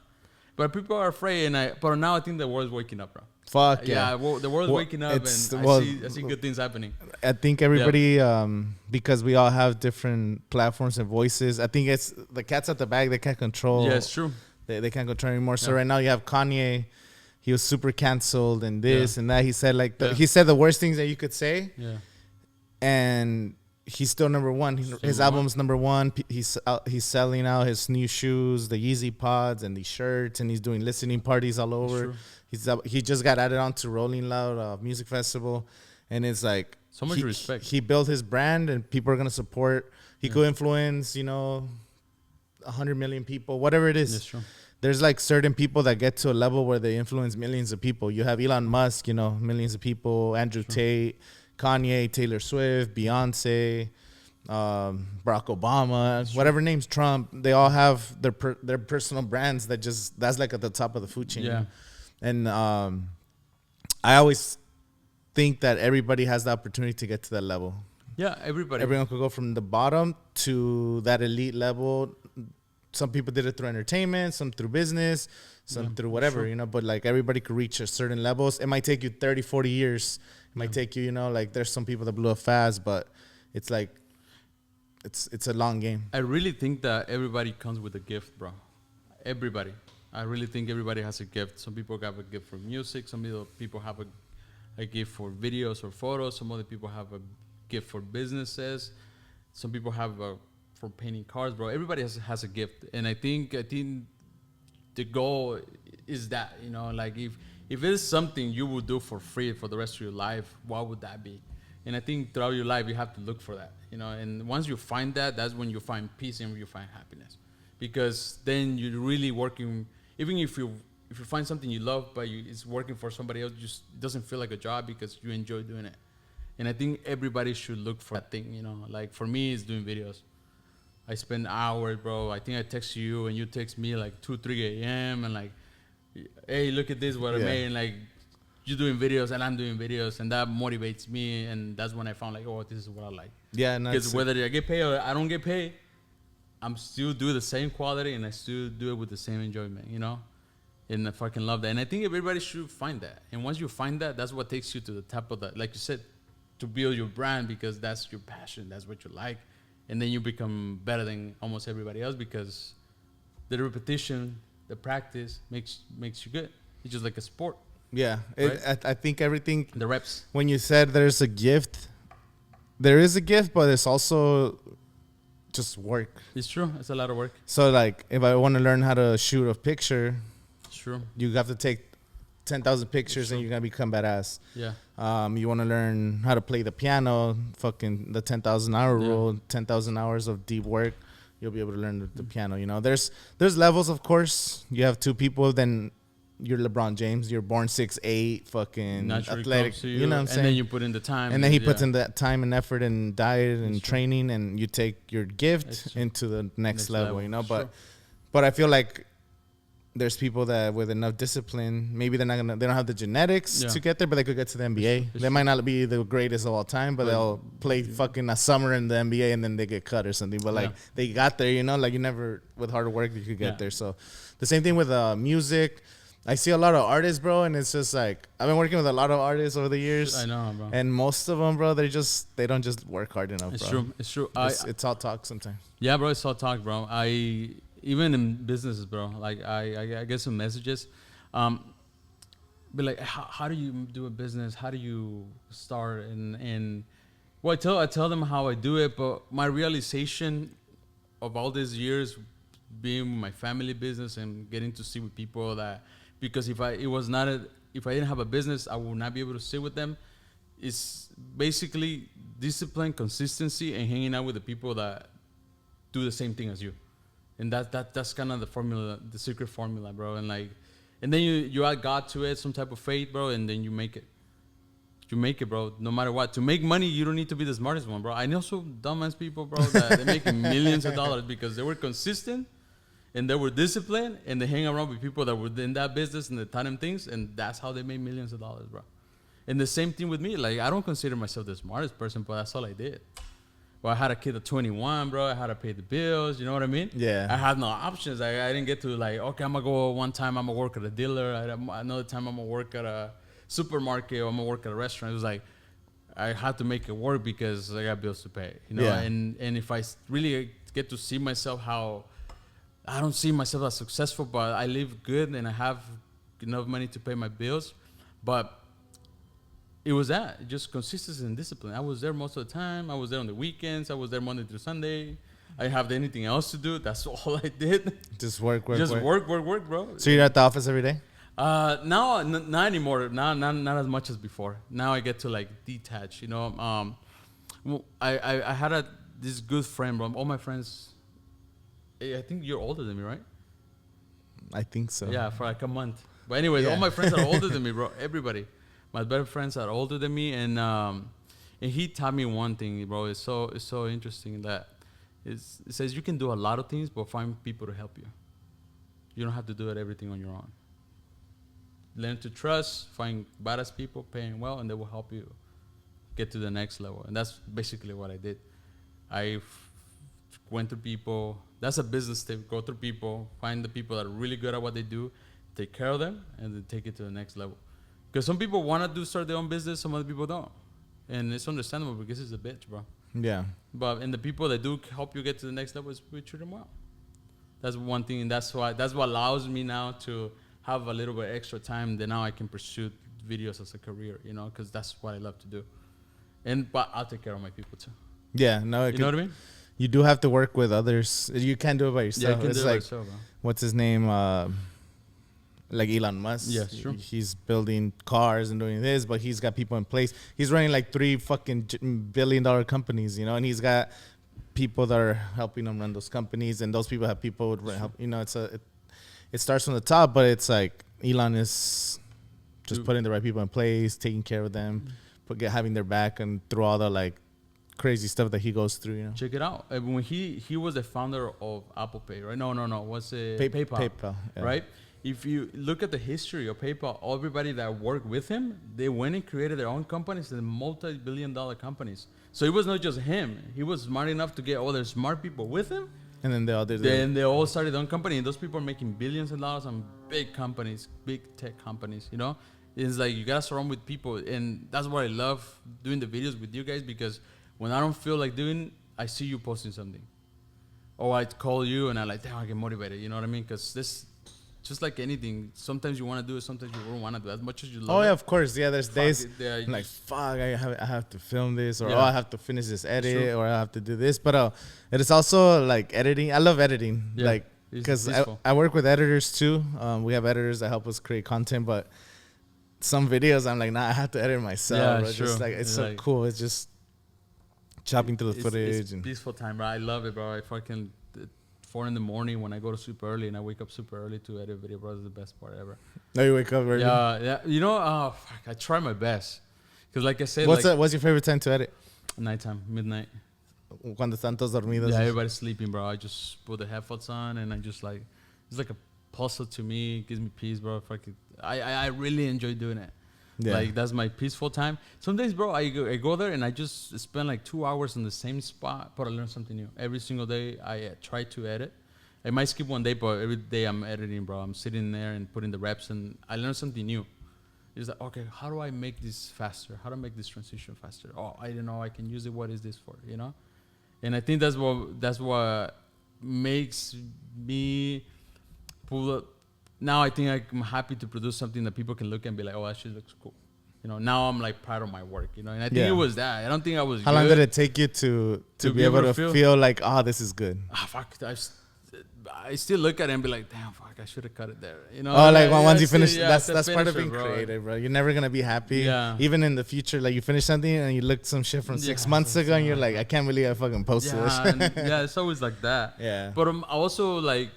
But people are afraid, but now I think the world's waking up, bro. Fuck yeah. Well, the world's waking up, and I see good things happening. I think everybody, because we all have different platforms and voices, I think it's the cat's out the bag. They can't control. Yeah, it's true. They can't control anymore. So right now you have Kanye. He was super canceled and this and that. He said he said the worst things that you could say. Yeah. And he's still number one. His album's number one. He's selling out his new shoes, the Yeezy Pods, and these shirts, and he's doing listening parties all over. He just got added on to Rolling Loud Music Festival, and it's like so much respect. He built his brand, and people are gonna support. He could influence, 100 million people, whatever it is. That's true. There's like certain people that get to a level where they influence millions of people. You have Elon Musk, millions of people. Andrew Tate, Kanye, Taylor Swift, Beyonce, Barack Obama, whatever names, Trump. They all have their personal brands that's like at the top of the food chain. Yeah. And I always think that everybody has the opportunity to get to that level. Yeah, everybody. Everyone could go from the bottom to that elite level. Some people did it through entertainment, some through business, some through whatever, you know, but like everybody could reach a certain levels. It might take you 30, 40 years. It might take you, you know, like there's some people that blew up fast, but it's like, it's a long game. I really think that everybody comes with a gift, bro. Everybody. I really think everybody has a gift. Some people have a gift for music. Some people have a gift for videos or photos. Some other people have a gift for businesses. Some people have for painting cars, bro. Everybody has a gift, and I think the goal is that, you know, like if it's something you would do for free for the rest of your life, what would that be? And I think throughout your life you have to look for that, you know. And once you find that, that's when you find peace and you find happiness, because then you're really working. Even if you find something you love, but it's working for somebody else, just it doesn't feel like a job because you enjoy doing it. And I think everybody should look for that thing, you know. Like for me, it's doing videos. I spend hours, bro. I think I text you and you text me like 2, 3 a.m. and like, hey, look at this, what I made. And like, you're doing videos and I'm doing videos, and that motivates me. And that's when I found like, oh, this is what I like. Yeah, no, because whether I get paid or I don't get paid, I'm still doing the same quality and I still do it with the same enjoyment, you know? And I fucking love that. And I think everybody should find that. And once you find that, that's what takes you to the top of that. Like you said, to build your brand, because that's your passion, that's what you like. And then you become better than almost everybody else, because the repetition, the practice makes you good. It's just like a sport. Yeah, right? I think everything. The reps. When you said there's a gift, there is a gift, but it's also just work. It's true. It's a lot of work. So like, if I want to learn how to shoot a picture, it's true. You have to take 10,000 pictures and you're gonna become badass. Yeah. You want to learn how to play the piano, fucking the 10,000 hour rule, 10,000 hours of deep work. You'll be able to learn the piano. You know, there's levels, of course. You have two people, then you're LeBron James. You're born 6'8", fucking naturally athletic. You know what I'm saying? And then you put in the time. And then he puts in that time and effort and diet and training, and you take your gift into the next level. You know, but I feel like there's people that with enough discipline, maybe they don't have the genetics to get there, but they could get to the NBA. They might not be the greatest of all time, but they'll play fucking a summer in the NBA and then they get cut or something. But like they got there, you know, like you never, with hard work, you could get there. So the same thing with music. I see a lot of artists, bro, and it's just like, I've been working with a lot of artists over the years. I know, bro. And most of them, bro, they don't just work hard enough, it's bro. True. It's true. It's all talk sometimes. Yeah, bro, it's all talk, bro. Even in businesses, bro, like I get some messages, but like, how do you do a business? How do you start? And well, I tell them how I do it, but my realization of all these years being my family business and getting to sit with people that, because if I didn't have a business, I would not be able to sit with them. It's basically discipline, consistency, and hanging out with the people that do the same thing as you. And that's kind of the formula, the secret formula, bro. And then you add God to it, some type of faith, bro, and then you make it. You make it, bro, no matter what. To make money, you don't need to be the smartest one, bro. I know some dumbass people, bro, that they're making millions of dollars because they were consistent and they were disciplined and they hang around with people that were in that business and they taught them things, and that's how they made millions of dollars, bro. And the same thing with me. Like, I don't consider myself the smartest person, but that's all I did. Well, I had a kid at 21, bro. I had to pay the bills. You know what I mean? Yeah. I had no options. I didn't get to like, okay, I'm going to go one time, I'm going to work at a dealer. Another time, I'm going to work at a supermarket, or I'm going to work at a restaurant. It was like, I had to make it work because I got bills to pay. You know? Yeah. And if I really get to see myself how, I don't see myself as successful, but I live good and I have enough money to pay my bills. But it was just consistency and discipline. I was there most of the time. I was there on the weekends. I was there Monday through Sunday. I didn't have anything else to do. That's all I did. Just work, bro. So you're at the office every day? Now, not anymore. Now, not as much as before. Now I get to like detach. You know, I had this good friend, bro. All my friends. I think you're older than me, right? I think so. Yeah, for like a month. But anyways, all my friends are older than me, bro. Everybody. My better friends are older than me, and he taught me one thing, bro. It's so interesting that it says you can do a lot of things, but find people to help you. You don't have to do everything on your own. Learn to trust, find badass people, paying well, and they will help you get to the next level. And that's basically what I did. I went to people. That's a business tip. Go through people, find the people that are really good at what they do, take care of them, and then take it to the next level. Because some people want to start their own business, some other people don't. And it's understandable because it's a bitch, bro. Yeah. And the people that do help you get to the next level is we treat them well. That's one thing, and that's what allows me now to have a little bit extra time. Then now I can pursue videos as a career, you know, because that's what I love to do. But I'll take care of my people too. Yeah, no, you know what I mean? You do have to work with others. You can't do it by yourself. Yeah, I can it's do it by like, myself, bro. what's his name? Like Elon Musk. Yes, true. He's building cars and doing this, but he's got people in place. He's running like 3 fucking billion-dollar companies, you know, and he's got people that are helping him run those companies, and those people have people who would help. You know, it starts from the top, but it's like Elon is just putting the right people in place, taking care of them, having their back, and through all the like crazy stuff that he goes through, you know. Check it out. When he was the founder of Apple Pay, right? No. What's it? PayPal. PayPal, yeah. Right? If you look at the history of PayPal, everybody that worked with him, they went and created their own companies and multi-billion-dollar companies. So it was not just him. He was smart enough to get all their smart people with him. And then they all started their own company. And those people are making billions of dollars on big companies, big tech companies, you know? It's like you got to surround with people. And that's why I love doing the videos with you guys, because when I don't feel like doing, I see you posting something. Or I call you and I like, damn, I get motivated. You know what I mean? Because this... Just like anything, sometimes you want to do it, sometimes you don't want to do it. As much as you love it. Oh, yeah, of course. Yeah, there's days I'm like, fuck, I have to film this, or I have to finish this edit, or I have to do this. But it is also like editing. I love editing. Yeah, like, because I work with editors too. We have editors that help us create content, but some videos I'm like, nah, I have to edit myself. Yeah, bro. Just like, it's so like, cool. It's just chopping through the footage. It's peaceful time, bro. I love it, bro. I fucking... 4 in the morning when I go to super early, and I wake up super early to edit video, bro. Is the best part ever. No, you wake up early? Yeah. You know, I try my best. Because like I said... What's your favorite time to edit? Nighttime, midnight. Cuando están todos dormidos. Yeah, everybody's sleeping, bro. I just put the headphones on, and I just like... It's like a puzzle to me. It gives me peace, bro. I really enjoy doing it. Yeah. Like, that's my peaceful time. Some days, bro, I go there and I just spend like 2 hours in the same spot, but I learn something new. Every single day, I try to edit. I might skip one day, but every day I'm editing, bro. I'm sitting there and putting the reps, and I learn something new. It's like, okay, how do I make this faster? How do I make this transition faster? Oh, I don't know. I can use it. What is this for? You know? And I think that's what makes me pull up. Now I think I'm happy to produce something that people can look and be like, oh, that shit looks cool. You know, now I'm like proud of my work, you know, and I think it was that. I don't think I was How long did it take you to be able to feel like, this is good? Fuck. I still look at it and be like, damn, fuck, I should have cut it there. You know? Oh, like once you finish, that's part of being creative, bro. You're never going to be happy. Yeah. Even in the future, like you finish something and you look some shit from 6 months ago and you're like, I can't believe I fucking posted this. Yeah, it's always like that. Yeah. But I'm also like,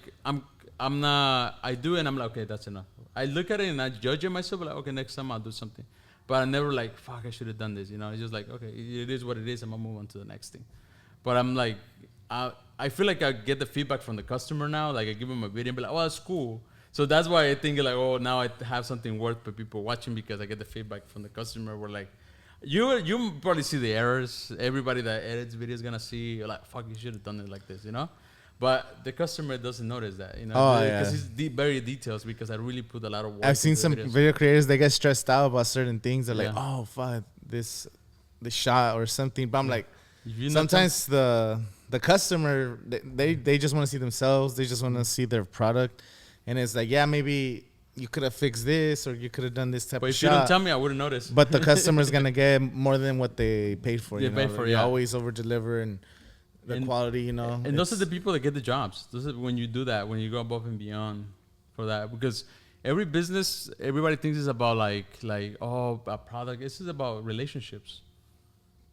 I'm not, I do it and I'm like, okay, that's enough. I look at it and I judge it myself, like, okay, next time I'll do something. But I never like, fuck, I should have done this, you know? It's just like, okay, it is what it is, I'm gonna move on to the next thing. But I'm like, I feel like I get the feedback from the customer now, like I give them a video and be like, oh, that's cool. So that's why I think like, oh, now I have something worth for people watching, because I get the feedback from the customer. We're like, you probably see the errors. Everybody that edits videos is gonna see, you're like, fuck, you should have done it like this, you know? But the customer doesn't notice that, you know, because it's very details, because I really put a lot of work. I've seen some video creators, they get stressed out about certain things. They're like, oh, fuck, this shot or something. But I'm like, sometimes the customer, they just want to see themselves. They just want to see their product. And it's like, yeah, maybe you could have fixed this, or you could have done this type of shot. But if you don't tell me, I wouldn't notice. But the customer's going to get more than what they paid for. They pay for, You always over-deliver and the quality, you know. And those are the people that get the jobs. Those are when you do that, when you go above and beyond for that. Because every business, everybody thinks it's about like oh, a product. This is about relationships.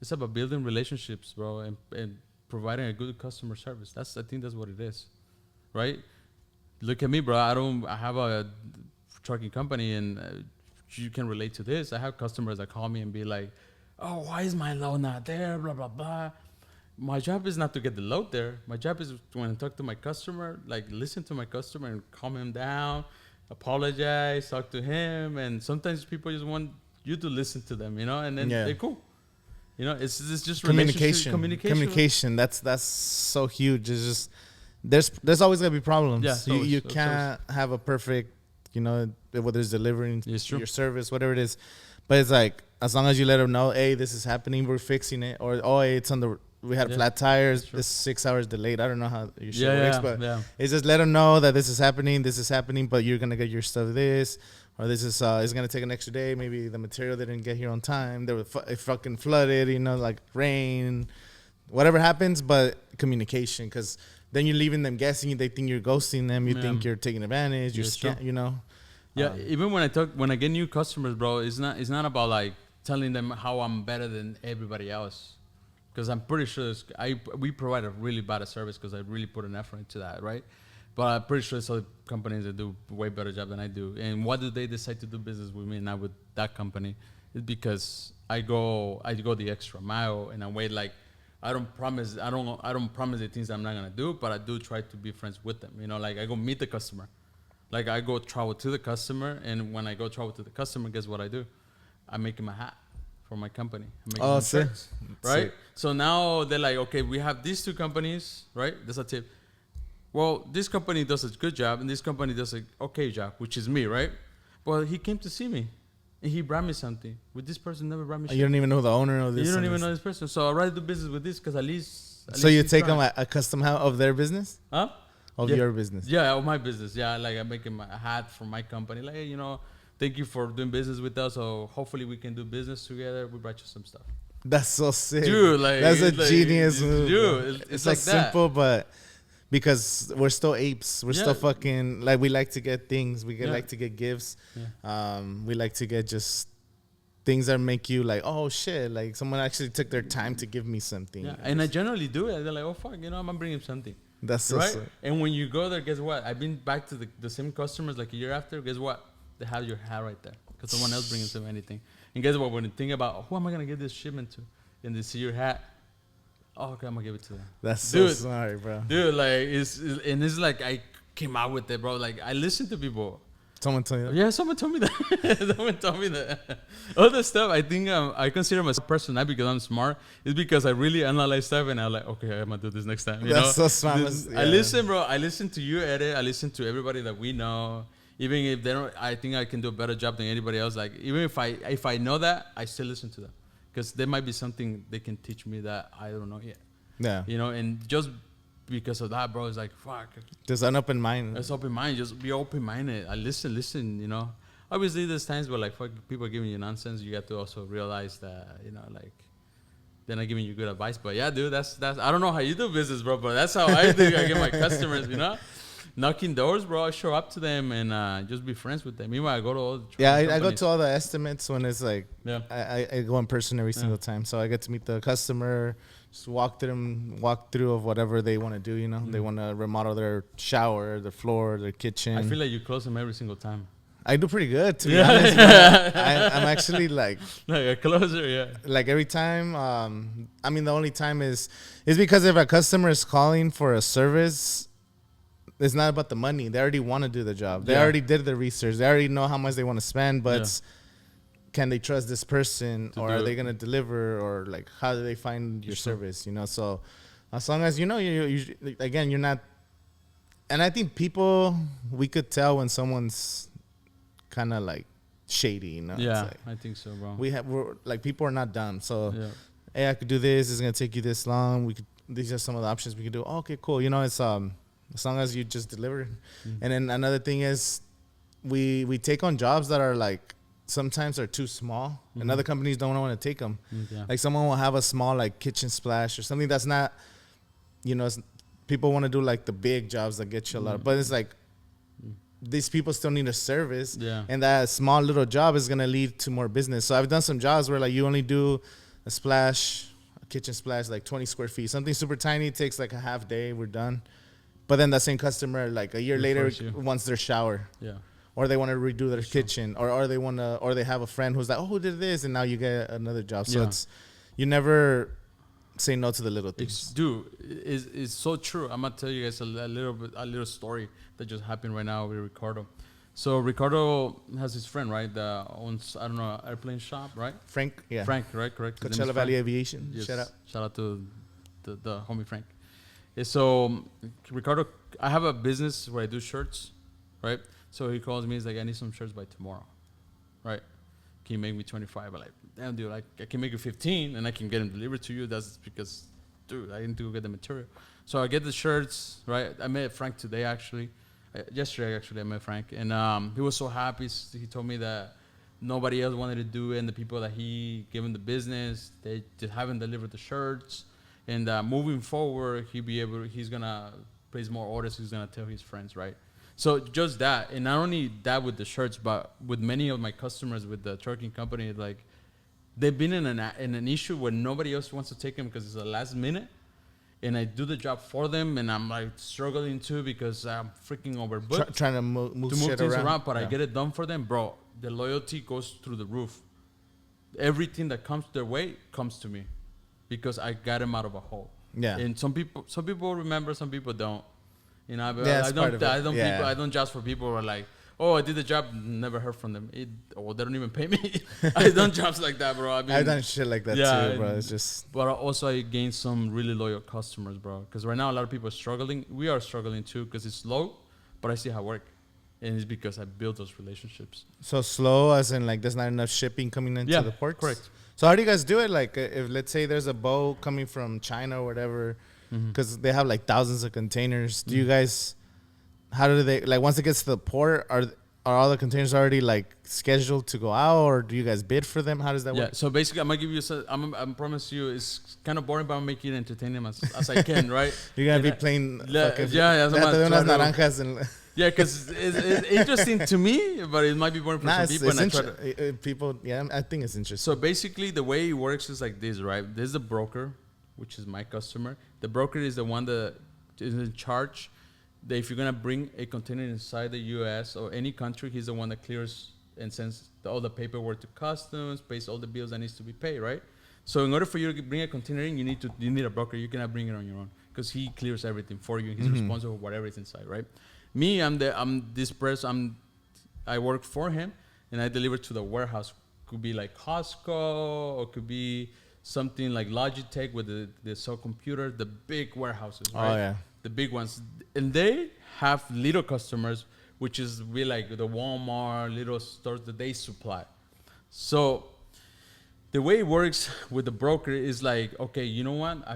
It's about building relationships, bro, and providing a good customer service. I think that's what it is, right? Look at me, bro. I have a trucking company, and you can relate to this. I have customers that call me and be like, oh, why is my load not there? Blah, blah, blah. My job is not to get the load there. My job is when I talk to my customer, like listen to my customer and calm him down, apologize, talk to him. And sometimes people just want you to listen to them, you know, and then they're cool. You know, it's just communication. That's so huge. It's just there's always gonna be problems. Yeah, you can't have a perfect, you know, whether it's delivering your service, whatever it is. But it's like, as long as you let them know, hey, this is happening, we're fixing it, or oh, hey, it's on the, we had flat tires, this is 6 hours delayed. I don't know how your shit works, but it's just let them know that this is happening, but you're gonna get your stuff this, or this is it's gonna take an extra day. Maybe the material didn't get here on time. There was it fucking flooded, you know, like rain, whatever happens. But communication, because then you're leaving them guessing. They think you're ghosting them. You think you're taking advantage. You know. Yeah, even when I get new customers, bro, it's not about like telling them how I'm better than everybody else, because I'm pretty sure we provide a really bad service because I really put an effort into that, right? But I'm pretty sure there's other companies that do a way better job than I do. And why do they decide to do business with me and not with that company? It's because I go the extra mile, and I wait. Like, I don't promise the things I'm not gonna do, but I do try to be friends with them. You know, like I go meet the customer. Like, I go travel to the customer, and when I go travel to the customer, guess what I do? I make him a hat for my company. I make him shirts, right? So now they're like, okay, we have these two companies, right? That's a tip. Well, this company does a good job, and this company does a okay job, which is me, right? Well, he came to see me, and he brought me something. With this person, never brought me shit. You don't even know the owner of this. You don't even know this person. So I'd rather do business with this, because at least so you take them a custom hat of their business? Huh? Of your business? Yeah, of my business. Yeah, like I make him a hat for my company. Like, hey, you know, thank you for doing business with us. So hopefully we can do business together. We brought you some stuff. That's so sick. Dude, like, that's a genius move. Dude, it's like simple, but because we're still apes. We're still fucking, like, we like to get things. We like to get gifts. Yeah. We like to get just things that make you like, oh shit, like someone actually took their time to give me something. Yeah, and I generally do it. They're like, oh fuck, you know, I'm gonna bring him something. That's so right. Sick. And when you go there, guess what? I've been back to the same customers like a year after. Guess what? They have your hat right there because someone else brings them anything. And guess what? When you think about who am I gonna give this shipment to, and they see your hat, oh, okay, I'm gonna give it to them. That's so smart, bro. Dude, like it's like I came out with it, bro. Like, I listen to people. Someone told you that? Yeah, someone told me that. Someone told me that. Other stuff, I think I consider myself a person, not because I'm smart. It's because I really analyze stuff, and I'm like, okay, I'm going to do this next time. You That's know? so smart. I listen, bro. I listen to you, Eddie. I listen to everybody that we know. Even if they don't, I think I can do a better job than anybody else. Like, even if I know that, I still listen to them. Because there might be something they can teach me that I don't know yet. Yeah. You know, and just because of that, bro, it's like, fuck. Just an open mind. It's open mind. Just be open-minded. I listen, you know. Obviously, there's times where, like, fuck, people are giving you nonsense. You got to also realize that, you know, like, they're not giving you good advice. But, yeah, dude, that's I don't know how you do business, bro, but that's how I think I get my customers, you know. Knocking doors, bro. I show up to them and just be friends with them. Meanwhile, I go to all the I go to all the estimates when it's like, I go in person every single time. So I get to meet the customer, just walk through of whatever they want to do, you know. They want to remodel their shower, their floor, their kitchen. I feel like you close them every single time. I do pretty good, to be honest. I'm actually like a closer, yeah. Like every time, I mean, the only time is because if a customer is calling for a service, it's not about the money. They already want to do the job. They already did the research. They already know how much they want to spend, but can they trust this person, or are they going to deliver, or like how do they find your service, you know? So as long as you know, you again, you're not, and I think we could tell when someone's kind of like shady, you know? Yeah, like, I think so, bro. We're like, people are not dumb. So, hey, I could do this. It's going to take you this long. These are some of the options we could do. Oh, okay, cool. You know, it's, as long as you just deliver. And then another thing is we take on jobs that are like sometimes are too small and other companies don't want to take them. Like someone will have a small like kitchen splash or something that's not, you know, people want to do like the big jobs that get you a lot. But it's like these people still need a service. And that small little job is going to lead to more business. So I've done some jobs where like you only do a kitchen splash, like 20 square feet. Something super tiny takes like a half day. We're done. But then that same customer, like a year later, wants their shower. Or they want to redo their kitchen. Or they have a friend who's like, oh, who did this? And now you get another job. So you never say no to the little things. Dude, it's so true. I'm going to tell you guys a little story that just happened right now with Ricardo. So Ricardo has his friend, right? That owns, I don't know, airplane shop, right? Frank, yeah. Frank, right? Correct. His name is Coachella Valley Frank. Aviation. Yes. Shout out. Shout out to the homie Frank. So Ricardo, I have a business where I do shirts, right? So he calls me. He's like, I need some shirts by tomorrow, right? Can you make me 25? I'm like, damn, dude, I can make you 15 and I can get them delivered to you. That's because, dude, I need to go get the material. So I get the shirts, right? I met Frank today, actually. Yesterday, actually, I met Frank. And he was so happy. He told me that nobody else wanted to do it. And the people that he gave him the business, they just haven't delivered the shirts. And moving forward, he's going to place more orders. He's going to tell his friends, right? So just that. And not only that with the shirts, but with many of my customers with the trucking company, like they've been in an issue where nobody else wants to take them because it's the last minute. And I do the job for them, and I'm like struggling too because I'm freaking overbooked. Trying to move things around, but yeah. I get it done for them, bro. The loyalty goes through the roof. Everything that comes their way comes to me because I got them out of a hole. Yeah. And some people remember, some people don't. You know, but yeah, I don't judge for people who are like, oh, I did the job, never heard from them. They don't even pay me. I done jobs like that, bro. I mean, I've done shit like that too, bro. It's just. But also, I gained some really loyal customers, bro. Because right now, a lot of people are struggling. We are struggling too because it's slow, but I see how it works. And it's because I built those relationships. So slow, as in like there's not enough shipping coming into the ports? Correct. So how do you guys do it? Like if let's say there's a boat coming from China or whatever, because they have like thousands of containers. Do you guys, how do they, like once it gets to the port, are all the containers already like scheduled to go out, or do you guys bid for them? How does that work? Yeah, so basically I'm gonna give you, I promise you it's kind of boring, but I'm making it entertaining as I can, right? You're gonna be playing naranjas and yeah, because it's interesting to me, but it might be boring for some people. People, yeah, I think it's interesting. So basically, the way it works is like this, right? There's the broker, which is my customer. The broker is the one that is in charge. That if you're gonna bring a container inside the U.S. or any country, he's the one that clears and sends all the paperwork to customs, pays all the bills that needs to be paid, right? So in order for you to bring a container in, you need a broker. You cannot bring it on your own because he clears everything for you. He's responsible for whatever is inside, right? Me, I'm this person. I work for him, and I deliver to the warehouse. Could be like Costco, or could be something like Logitech with the sell computer, the big warehouses, right? Oh yeah, the big ones, and they have little customers, which is really like the Walmart, little stores that they supply. So the way it works with the broker is like, okay, you know what?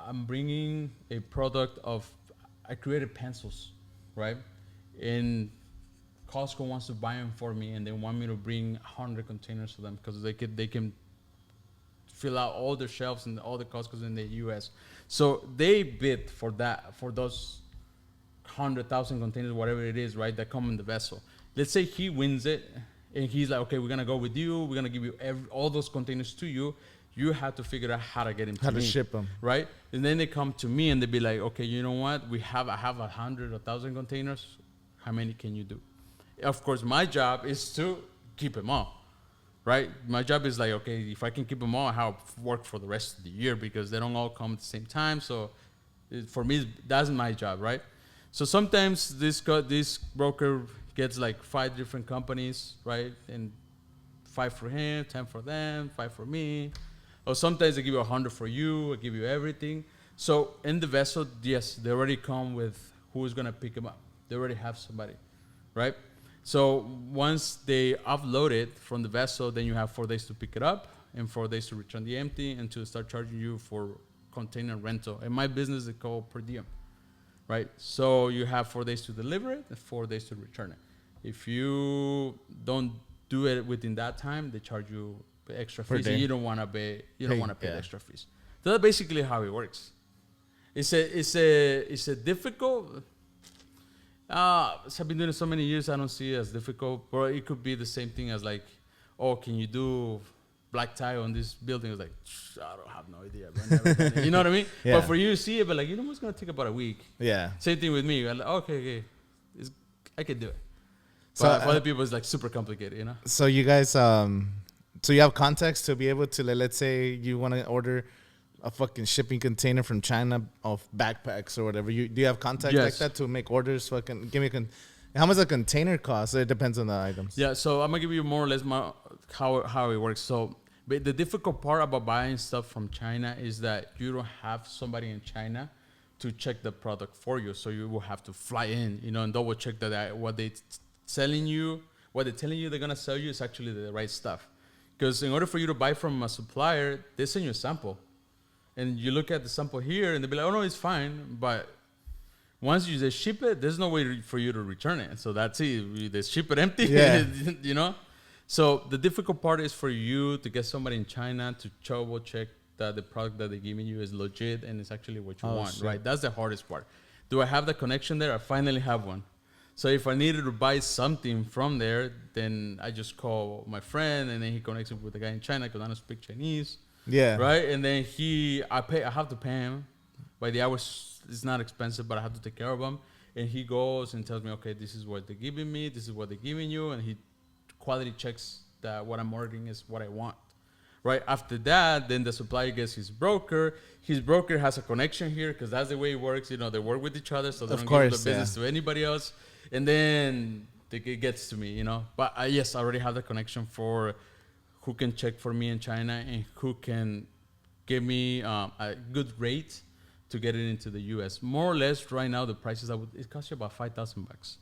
I'm bringing a product of, I created pencils. Right, and Costco wants to buy them for me, and they want me to bring 100 containers to them because they can fill out all the shelves and all the Costco's in the U.S. So they bid for those 100,000 containers, whatever it is, right, that come in the vessel. Let's say he wins it, and he's like, okay, we're gonna go with you. We're gonna give you all those containers to you. You have to figure out how to get them to me. How to ship them. Right? And then they come to me and they be like, okay, you know what? I have 100, 1,000 containers. How many can you do? Of course, my job is to keep them all. Right? My job is like, okay, if I can keep them all, I have work for the rest of the year because they don't all come at the same time. So for me, that's my job, right? So sometimes this broker gets like 5 different companies, right? And 5 for him, 10 for them, 5 for me. Or sometimes they give you 100 for you, I give you everything. So in the vessel, yes, they already come with who's gonna pick them up. They already have somebody, right? So once they upload it from the vessel, then you have 4 days to pick it up and 4 days to return the empty and to start charging you for container rental. In my business, it's called per diem, right? So you have 4 days to deliver it and 4 days to return it. If you don't do it within that time, they charge you extra fees, and you don't want to pay the extra fees. So that's basically how it works. It's a difficult. I've been doing it so many years. I don't see it as difficult, but it could be the same thing as like, oh, can you do black tie on this building? It's like, I don't have no idea. You know what I mean? Yeah. But for you to see it, but like, you know, it's gonna take about a week. Yeah. Same thing with me. I'm like, okay, I can do it. So but for other people, it's like super complicated, you know. So you guys, so you have contacts to be able to, let's say you want to order a fucking shipping container from China of backpacks or whatever. Do you have contacts like that to make orders? Fucking give me How much a container costs? It depends on the items. Yeah, so I'm gonna give you more or less how it works. So, but the difficult part about buying stuff from China is that you don't have somebody in China to check the product for you. So you will have to fly in, and double check that what they're telling you they're gonna sell you is actually the right stuff. Because in order for you to buy from a supplier, they send you a sample, and you look at the sample here, and they'll be like, "Oh no, it's fine," but once you just ship it, there's no way for you to return it. So that's it. They ship it empty, So the difficult part is for you to get somebody in China to double check that the product that they're giving you is legit and it's actually what you want, right? That's the hardest part. Do I have the connection there? I finally have one. So if I needed to buy something from there, then I just call my friend and then he connects me with the guy in China because I don't speak Chinese. Yeah. Right? And then I have to pay him. By the hours, it's not expensive, but I have to take care of him. And he goes and tells me, okay, this is what they're giving me, this is what they're giving you, and he quality checks that what I'm ordering is what I want. Right after that, then the supplier gets his broker. His broker has a connection here because that's the way it works. They work with each other, so they don't give the business to anybody else. And then it gets to me, But yes, I already have the connection for who can check for me in China and who can give me a good rate to get it into the U.S. More or less, right now the prices it costs you about $5,000.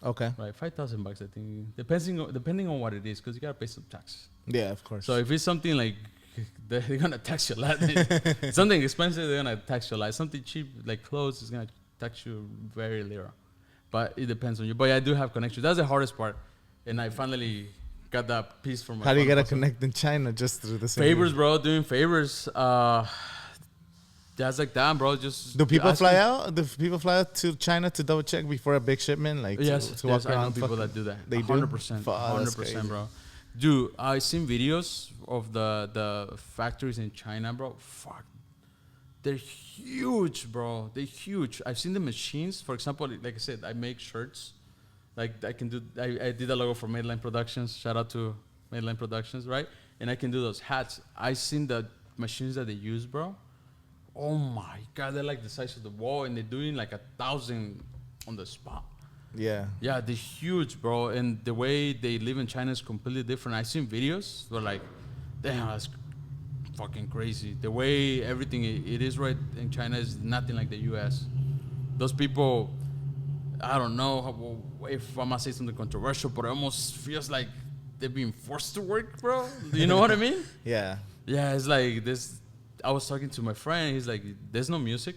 Okay. Right, $5,000. I think depending on what it is, because you gotta pay some tax. Yeah, of course. So if it's something like they're gonna tax you a lot, something expensive they're gonna tax you a lot. Something cheap like clothes is gonna tax you very little. But it depends on you. But yeah, I do have connections. That's the hardest part, and I finally got that piece from my. How do you gotta connect in China just through the same favors, bro? Doing favors. That's like that, bro. Just do people fly out? Do people fly out to China to double check before a big shipment? Like yes, to walk around. I know people that do that. They 100%, 100%, bro. Dude, I seen videos of the factories in China, bro. Fuck, they're huge, bro. They're huge. I've seen the machines. For example, like I said, I make shirts. Like I did a logo for Mainline Productions. Shout out to Mainline Productions, right? And I can do those hats. I seen the machines that they use, bro. Oh my God, they're like the size of the wall, and they're doing like 1,000 on the spot. Yeah. Yeah, they're huge, bro. And the way they live in China is completely different. I've seen videos where like, damn, that's fucking crazy. The way everything it is right in China is nothing like the U.S. Those people, I don't know if I'm gonna say something controversial, but it almost feels like they're being forced to work, bro. You know what I mean? Yeah. Yeah, it's like this. I was talking to my friend. He's like, "There's no music.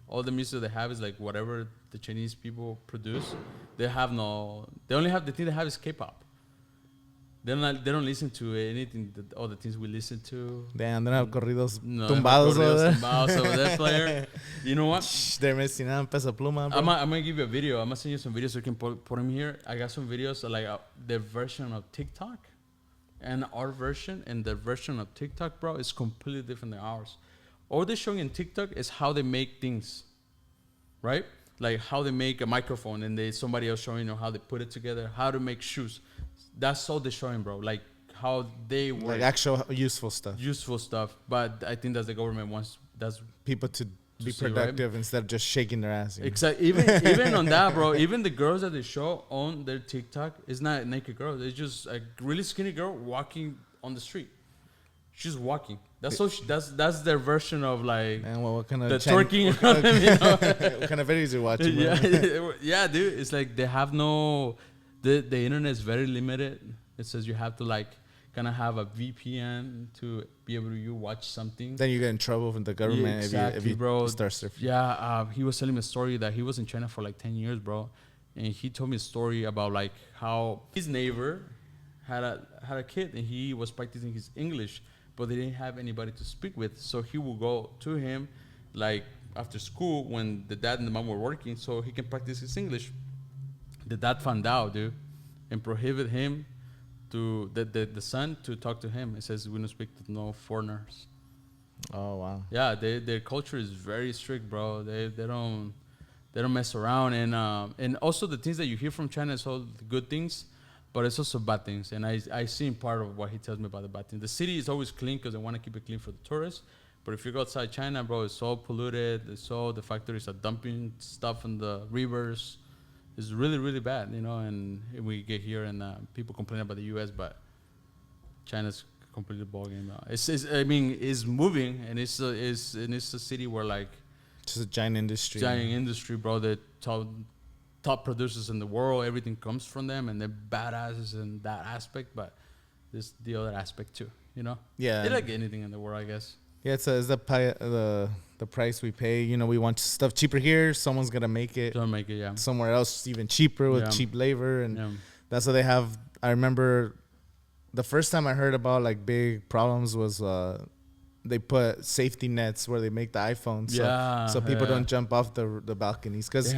All the music they have is like whatever the Chinese people produce. They only have the thing they have is K-pop. They don't listen to anything all the things we listen to. Damn, they don't have corridos tumbados over there, player. You know what? They're missing out Peso Pluma, bro. I'm gonna give you a video. I'm gonna send you some videos so you can put them here. I got some videos like their version of TikTok. And our version and the version of TikTok, bro, is completely different than ours. All they're showing in TikTok is how they make things, right? Like how they make a microphone, and somebody else showing how they put it together, how to make shoes. That's all they're showing, bro. Like how they work. Like actual useful stuff. Useful stuff. But I think that's the government wants people to be productive, right? Instead of just shaking their ass. Exactly. Even on that, bro. Even the girls that they show on their TikTok is not naked girls. It's just a really skinny girl walking on the street. She's walking. That's that's their version of like. And what kind of the twerking? What kind of videos you watching? Yeah, dude. It's like they have no. The internet is very limited. It says you have to like kind of have a VPN to be able to watch something. Then you get in trouble from the government if you start surfing. Yeah, he was telling me a story that he was in China for like 10 years, bro. And he told me a story about like how his neighbor had a kid and he was practicing his English, but they didn't have anybody to speak with. So he would go to him like after school when the dad and the mom were working so he can practice his English. The dad found out, dude, and prohibited him to the son to talk to him. It says we don't speak to no foreigners. Oh wow. Yeah, their culture is very strict, bro. They don't mess around, and also the things that you hear from China is all the good things, but it's also bad things. And I seen part of what he tells me about the bad things. The city is always clean because they want to keep it clean for the tourists. But if you go outside China, bro, it's all polluted. The factories are dumping stuff in the rivers. is really, really bad, you know. And we get here and people complain about the U.S., but China's completely ball game now. I mean, it's moving, and it's a city where like It's just a giant industry. bro. The top producers in the world, everything comes from them, and they're badasses in that aspect. But there's the other aspect too, you know. Yeah, It's like anything in the world, I guess. Yeah, it's the price we pay. You know, we want stuff cheaper here. Someone's gonna make it. Don't make it, yeah. Somewhere else even cheaper with cheap labor, and that's what they have. I remember the first time I heard about like big problems was they put safety nets where they make the iPhones, so people don't jump off the balconies, because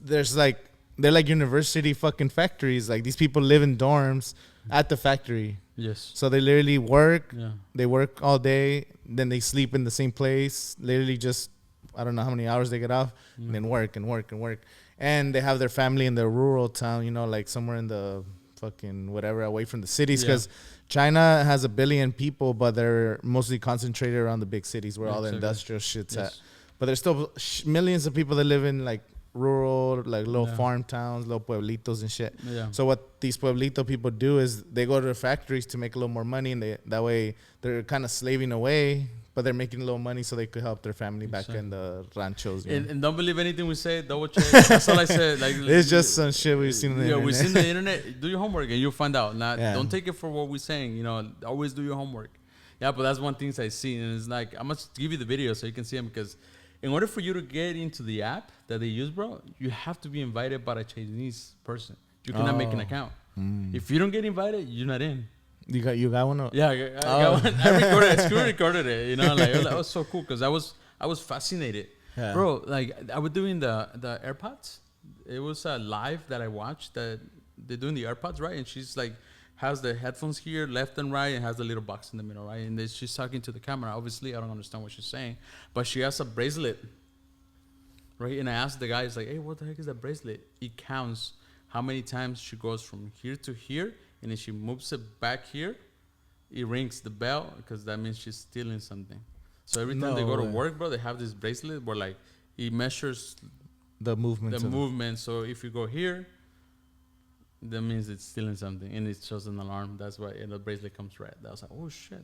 there's like they're like university fucking factories. Like these people live in dorms at the factory. Yes. So they literally work. Yeah. They work all day, then they sleep in the same place. Literally just I don't know how many hours they get off, and then work and work and work. And they have their family in their rural town, you know, like somewhere in the fucking whatever, away from the cities, because China has 1 billion people, but they're mostly concentrated around the big cities where all the industrial shit's at. But there's still millions of people that live in like rural, like little farm towns, little pueblitos and shit. Yeah. So what these pueblito people do is they go to the factories to make a little more money, and that way they're kind of slaving away, but they're making a little money so they could help their family back in the ranchos. And don't believe anything we say. Double check. That's all I said. Like it's just some shit we've seen on the internet. We've seen the internet. Do your homework and you'll find out. Don't take it for what we're saying. You know, always do your homework. Yeah, but that's one thing I see, and it's like I'm gonna give you the video so you can see them, because in order for you to get into the app that they use, bro, you have to be invited by a Chinese person. You cannot make an account. If you don't get invited, you're not in. You got one? Yeah, I got one. I recorded it. You know, like that was so cool, because I was fascinated, bro. Like I was doing the AirPods. It was a live that I watched that they're doing the AirPods, right? And she's like has the headphones here, left and right, and has the little box in the middle, right? And she's talking to the camera. Obviously, I don't understand what she's saying, but she has a bracelet, right? And I asked the guy, it's like, hey, what the heck is that bracelet? It counts how many times she goes from here to here, and if she moves it back here, it rings the bell, because that means she's stealing something. So every time they go to work, bro, they have this bracelet where like it measures the movement. So if you go here, that means it's stealing something, and it shows an alarm. That's why the bracelet comes red. I was like, oh shit,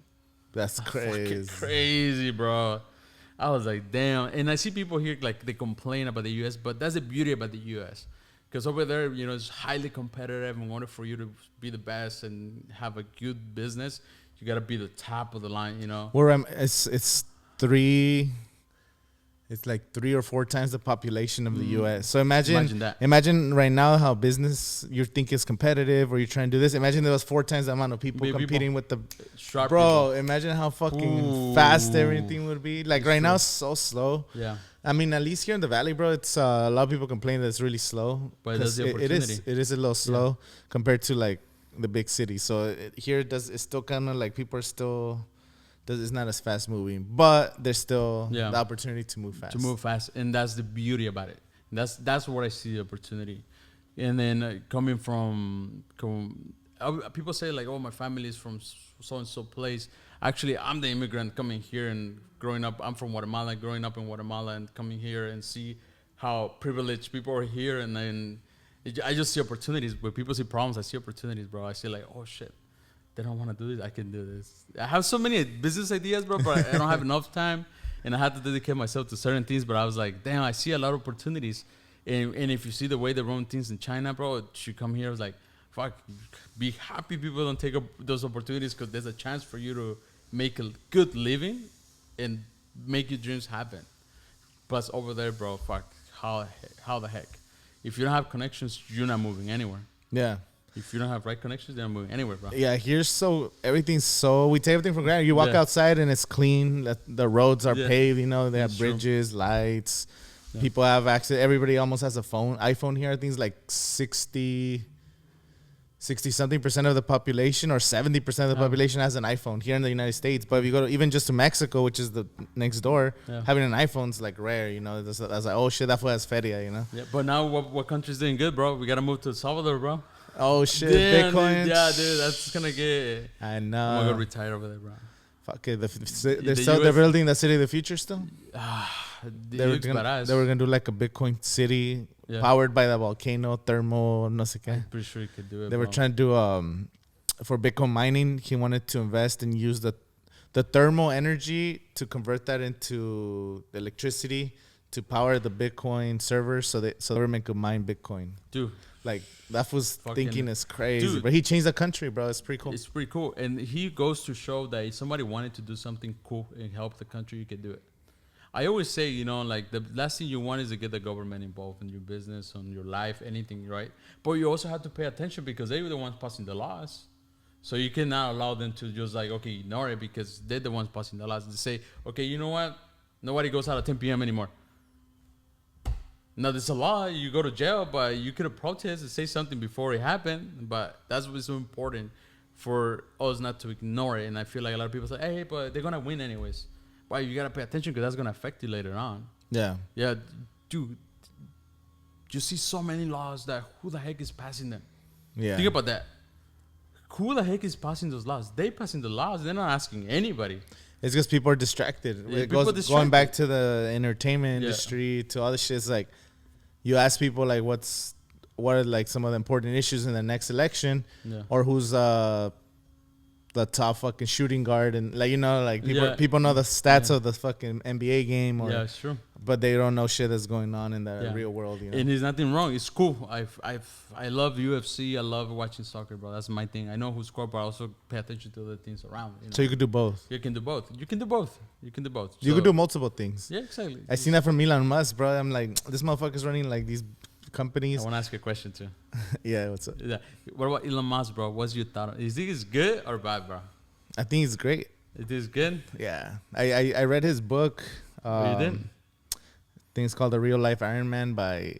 that's crazy, crazy, bro. I was like, damn. And I see people here like they complain about the U.S., but that's the beauty about the U.S. Because over there, you know, it's highly competitive. In order for you to be the best and have a good business, you gotta be the top of the line, you know. Where it's like 3 or 4 times the population of the U.S. So imagine right now how business you think is competitive, or you're trying to do this. Imagine there was 4 times the amount of people competing with the sharp bro. People. Imagine how fucking fast everything would be. Like right now, it's so slow. Yeah. I mean, at least here in the valley, bro, it's a lot of people complain that it's really slow. But it is a little slow compared to like the big cities. So it's still kind of like people are still. It's not as fast moving, but there's still the opportunity to move fast. And that's the beauty about it. That's where I see the opportunity. And then coming from people say like, oh, my family is from so and so place. Actually, I'm the immigrant coming here and growing up. I'm from Guatemala, growing up in Guatemala, and coming here and see how privileged people are here. And then I just see opportunities. When people see problems, I see opportunities, bro. I see like, oh shit, they don't want to do this. I can do this. I have so many business ideas, bro, but I don't have enough time, and I have to dedicate myself to certain things. But I was like, damn, I see a lot of opportunities. And if you see the way they run things in China, bro, it should come here. I was like, fuck, be happy people don't take up those opportunities, because there's a chance for you to make a good living and make your dreams happen. Plus over there, bro, fuck, how the heck? If you don't have connections, you're not moving anywhere. Yeah. If you don't have right connections, you're not moving anywhere, bro. Yeah, we take everything for granted. You walk outside and it's clean. The roads are paved, you know, they have bridges, lights. Yeah. People have access. Everybody almost has a iPhone here. I think it's like 60-something% of the population, or 70% of the population has an iPhone here in the United States. But if you go even just to Mexico, which is the next door, having an iPhone is like rare, you know. That's like, oh shit, that fool has feria, you know. Yeah, but now what country's doing good, bro? We gotta move to El Salvador, bro. Oh shit, Bitcoin. Yeah, dude, that's gonna get. I know. I'm gonna retire over there, bro. Fuck it. They're building the city of the future still. They were gonna do like a Bitcoin city powered by the volcano, thermo, no sé qué. I'm pretty sure you could do it. They were trying to do for Bitcoin mining. He wanted to invest and use the thermal energy to convert that into electricity to power the Bitcoin servers, so the government could mine Bitcoin. Dude, like that was thinking is crazy. Dude, but he changed the country, bro. It's pretty cool. It's pretty cool, and he goes to show that if somebody wanted to do something cool and help the country, you could do it. I always say, you know, like the last thing you want is to get the government involved in your business, on your life, anything, right? But you also have to pay attention because they're the ones passing the laws. So you cannot allow them to just like, okay, ignore it because they're the ones passing the laws. They say, okay, you know what? Nobody goes out at 10 p.m. anymore. Now, there's a law. You go to jail, but you could have protested and say something before it happened. But that's what's so important for us not to ignore it. And I feel like a lot of people say, hey, but they're going to win anyways. But you got to pay attention because that's going to affect you later on. Yeah. Yeah, dude. You see so many laws that who the heck is passing them? Yeah. Think about that. Who the heck is passing those laws? They passing the laws. They're not asking anybody. It's because people are distracted. Yeah, going back to the entertainment industry, to all this shit. It's like you ask people like what are like some of the important issues in the next election, or who's the top fucking shooting guard, and like, you know, like people know the stats of the fucking NBA game, or it's true, but they don't know shit that's going on in the real world. You know? And there's nothing wrong. It's cool. I love UFC. I love watching soccer, bro. That's my thing. I know who scored, but I also pay attention to the things around. You know? So you could do both. You can do both. You can do both. You can do both. You could do multiple things. Yeah, exactly. I seen that from Elon Musk, bro. I'm like, this motherfucker's running like these companies. I want to ask you a question too. Yeah, what's up? Yeah. What about Elon Musk, bro? What's your thought? Is he good or bad, bro? I think he's great. It is good? Yeah. I read his book. You did? I think it's called The Real Life Iron Man by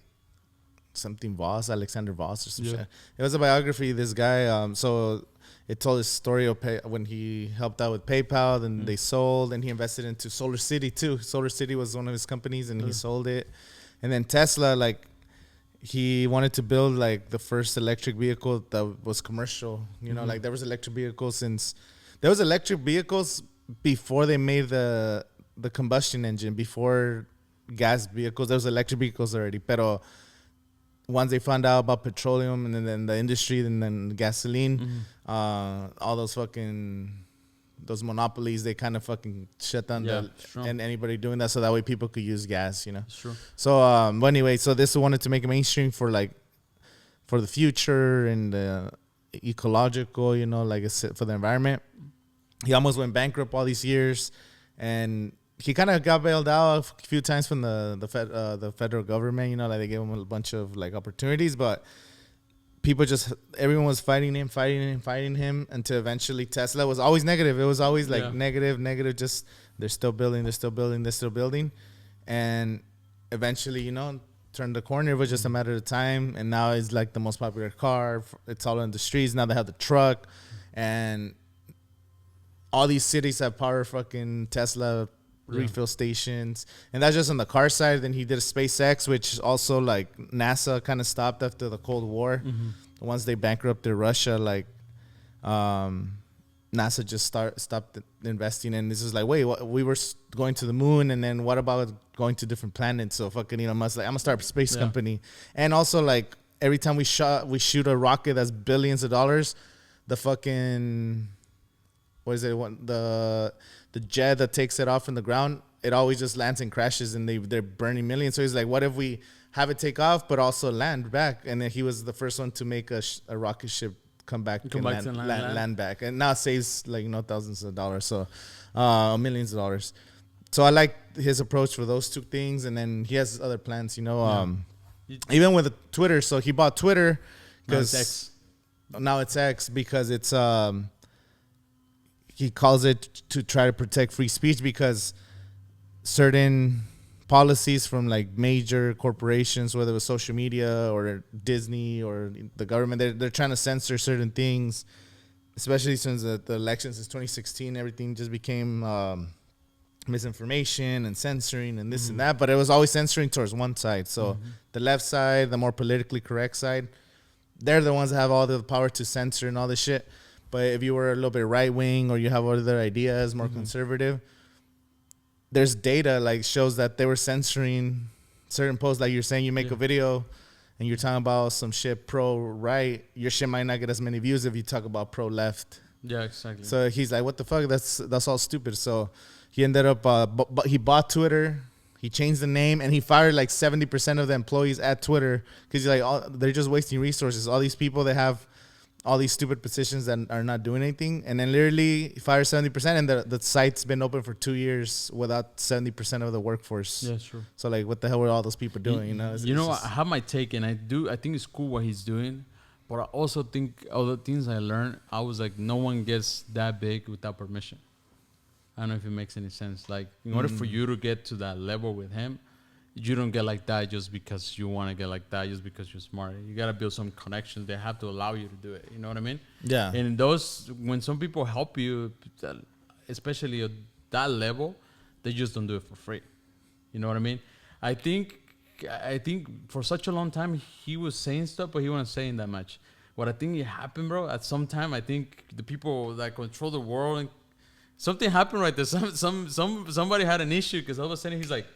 something Voss, Alexander Voss or some shit. It was a biography of this guy. So it told his story of when he helped out with PayPal, then they sold, and he invested into Solar City too. Solar City was one of his companies, and he sold it. And then Tesla, like, he wanted to build like the first electric vehicle that was commercial. You know, like there was electric vehicles before they made the combustion engine, before gas vehicles. There was electric vehicles already, pero once they found out about petroleum and then the industry and then gasoline, all those monopolies, they kind of fucking shut down and anybody doing that, so that way people could use gas, you know. Sure. So but anyway, so this wanted to make it mainstream for the future and ecological, you know, like for the environment. He almost went bankrupt all these years, and he kind of got bailed out a few times from the federal government. You know, like they gave him a bunch of like opportunities, but everyone was fighting him until eventually Tesla was always negative. It was always like negative. Just they're still building, and eventually, you know, turned the corner. It was just a matter of time, and now it's like the most popular car. It's all in the streets now. They have the truck, and all these cities have power fucking Tesla refill stations, and that's just on the car side. Then he did a SpaceX, which also like NASA kind of stopped after the Cold War. Once they bankrupted Russia, like NASA just stopped investing, and this is like, wait, we were going to the moon, and then what about going to different planets? So fucking Elon Musk, like, I'm gonna start a space company, and also like every time we shoot a rocket that's billions of dollars, the fucking the jet that takes it off from the ground, it always just lands and crashes, and they're burning millions. So he's like, what if we have it take off but also land back? And then he was the first one to make a rocket ship come back and land back, and now it saves like, you know, thousands of dollars, so millions of dollars. So I like his approach for those two things, and then he has other plans, you know. Even with Twitter. So he bought Twitter because now it's X because it's he calls it to try to protect free speech, because certain policies from like major corporations, whether it was social media or Disney or the government, they're trying to censor certain things, especially since the elections since 2016, everything just became misinformation and censoring and this and that, but it was always censoring towards one side. So the left side, the more politically correct side, they're the ones that have all the power to censor and all this shit. But if you were a little bit right wing or you have other ideas, more conservative, there's data like shows that they were censoring certain posts. Like you're saying, you make a video and you're talking about some shit pro right, your shit might not get as many views if you talk about pro left. Yeah, exactly. So he's like, what the fuck? That's all stupid. So he ended up, he bought Twitter. He changed the name and he fired like 70% of the employees at Twitter because he's like, they're just wasting resources. All these people that have all these stupid positions that are not doing anything. And then literally he fired 70% and the site's been open for 2 years without 70% of the workforce. Yeah, sure. So like, what the hell were all those people doing? I have my take and I think it's cool what he's doing. But I also think all the things I learned, I was like, no one gets that big without permission. I don't know if it makes any sense. Like, in order for you to get to that level with him, you don't get like that just because you want to get like that, just because you're smart. You got to build some connections. They have to allow you to do it. You know what I mean? Yeah. And when some people help you, especially at that level, they just don't do it for free. You know what I mean? I think for such a long time, he was saying stuff, but he wasn't saying that much. What I think it happened, bro, at some time, I think the people that control the world and something happened right there. Somebody had an issue because all of a sudden he's like,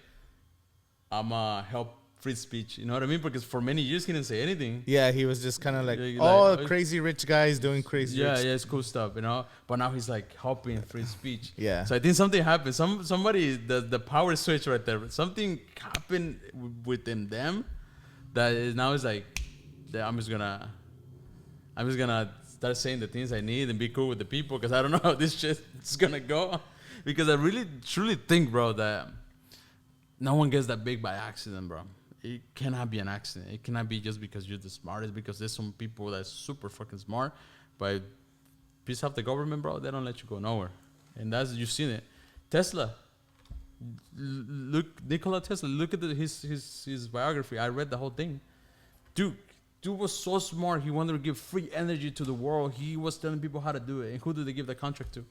I'm help free speech. You know what I mean? Because for many years he didn't say anything. Yeah, he was just kind of like, crazy rich guys doing crazy rich. Yeah, it's cool stuff, you know? But now he's like helping free speech. Yeah. So I think something happened. Somebody, the power switch right there. Something happened within them that now is like, I'm just gonna start saying the things I need and be cool with the people because I don't know how this shit is gonna go. Because I really truly think, bro, that no one gets that big by accident, bro. It cannot be an accident. It cannot be just because you're the smartest, because there's some people that's super fucking smart, but piss off the government, bro, they don't let you go nowhere. And you've seen it. Tesla. Look, Nikola Tesla, look at his biography. I read the whole thing. Dude was so smart. He wanted to give free energy to the world. He was telling people how to do it. And who did they give the contract to?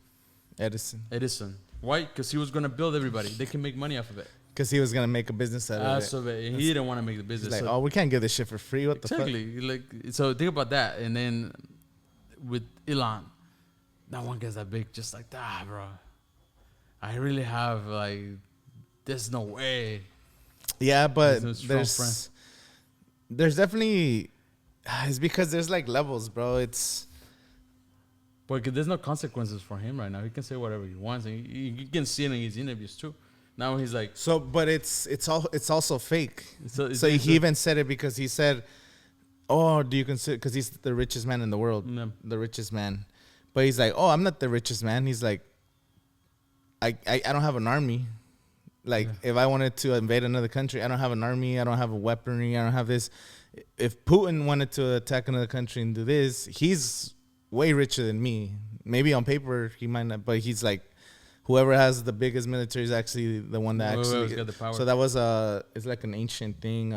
Edison. Why? Because he was going to build everybody. They can make money off of it. Because he was going to make a business out of it. He didn't want to make the business. He's like, we can't give this shit for free. What the fuck? Exactly. Like, so think about that. And then with Elon, no one gets that big just like that, bro. I really have, like, there's no way. Yeah, but there's definitely... It's because there's, like, levels, bro. But there's no consequences for him right now. He can say whatever he wants. And you can see it in his interviews, too. Now he's like... So, but it's also fake. So he even said it because he said, do you consider... Because he's the richest man in the world. Yeah. The richest man. But he's like, I'm not the richest man. He's like, I don't have an army. Like, if I wanted to invade another country, I don't have an army. I don't have a weaponry. I don't have this. If Putin wanted to attack another country and do this, he's way richer than me. Maybe on paper he might not, but he's like, whoever has the biggest military is actually the one that actually got the power. So that was it's like an ancient thing.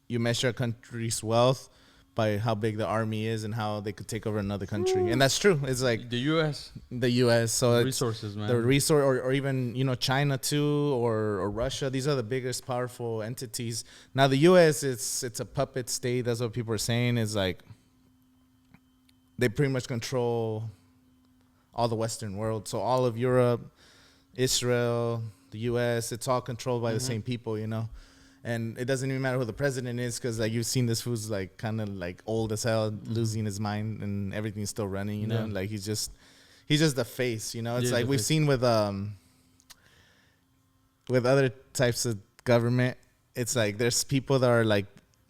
You measure a country's wealth by how big the army is and how they could take over another country. And that's true. It's like the U.S. So resources, man. The resource, or even China too, or Russia. These are the biggest powerful entities. Now the U.S. it's a puppet state. That's what people are saying. Is like they pretty much control all the Western world. So all of Europe, Israel, the U.S. It's all controlled by the same people, And it doesn't even matter who the president is, because like you've seen this fool's like kind of like old as hell, losing his mind, and everything's still running. And like he's just the face. It's like we've seen with other types of government. It's like there's people that are like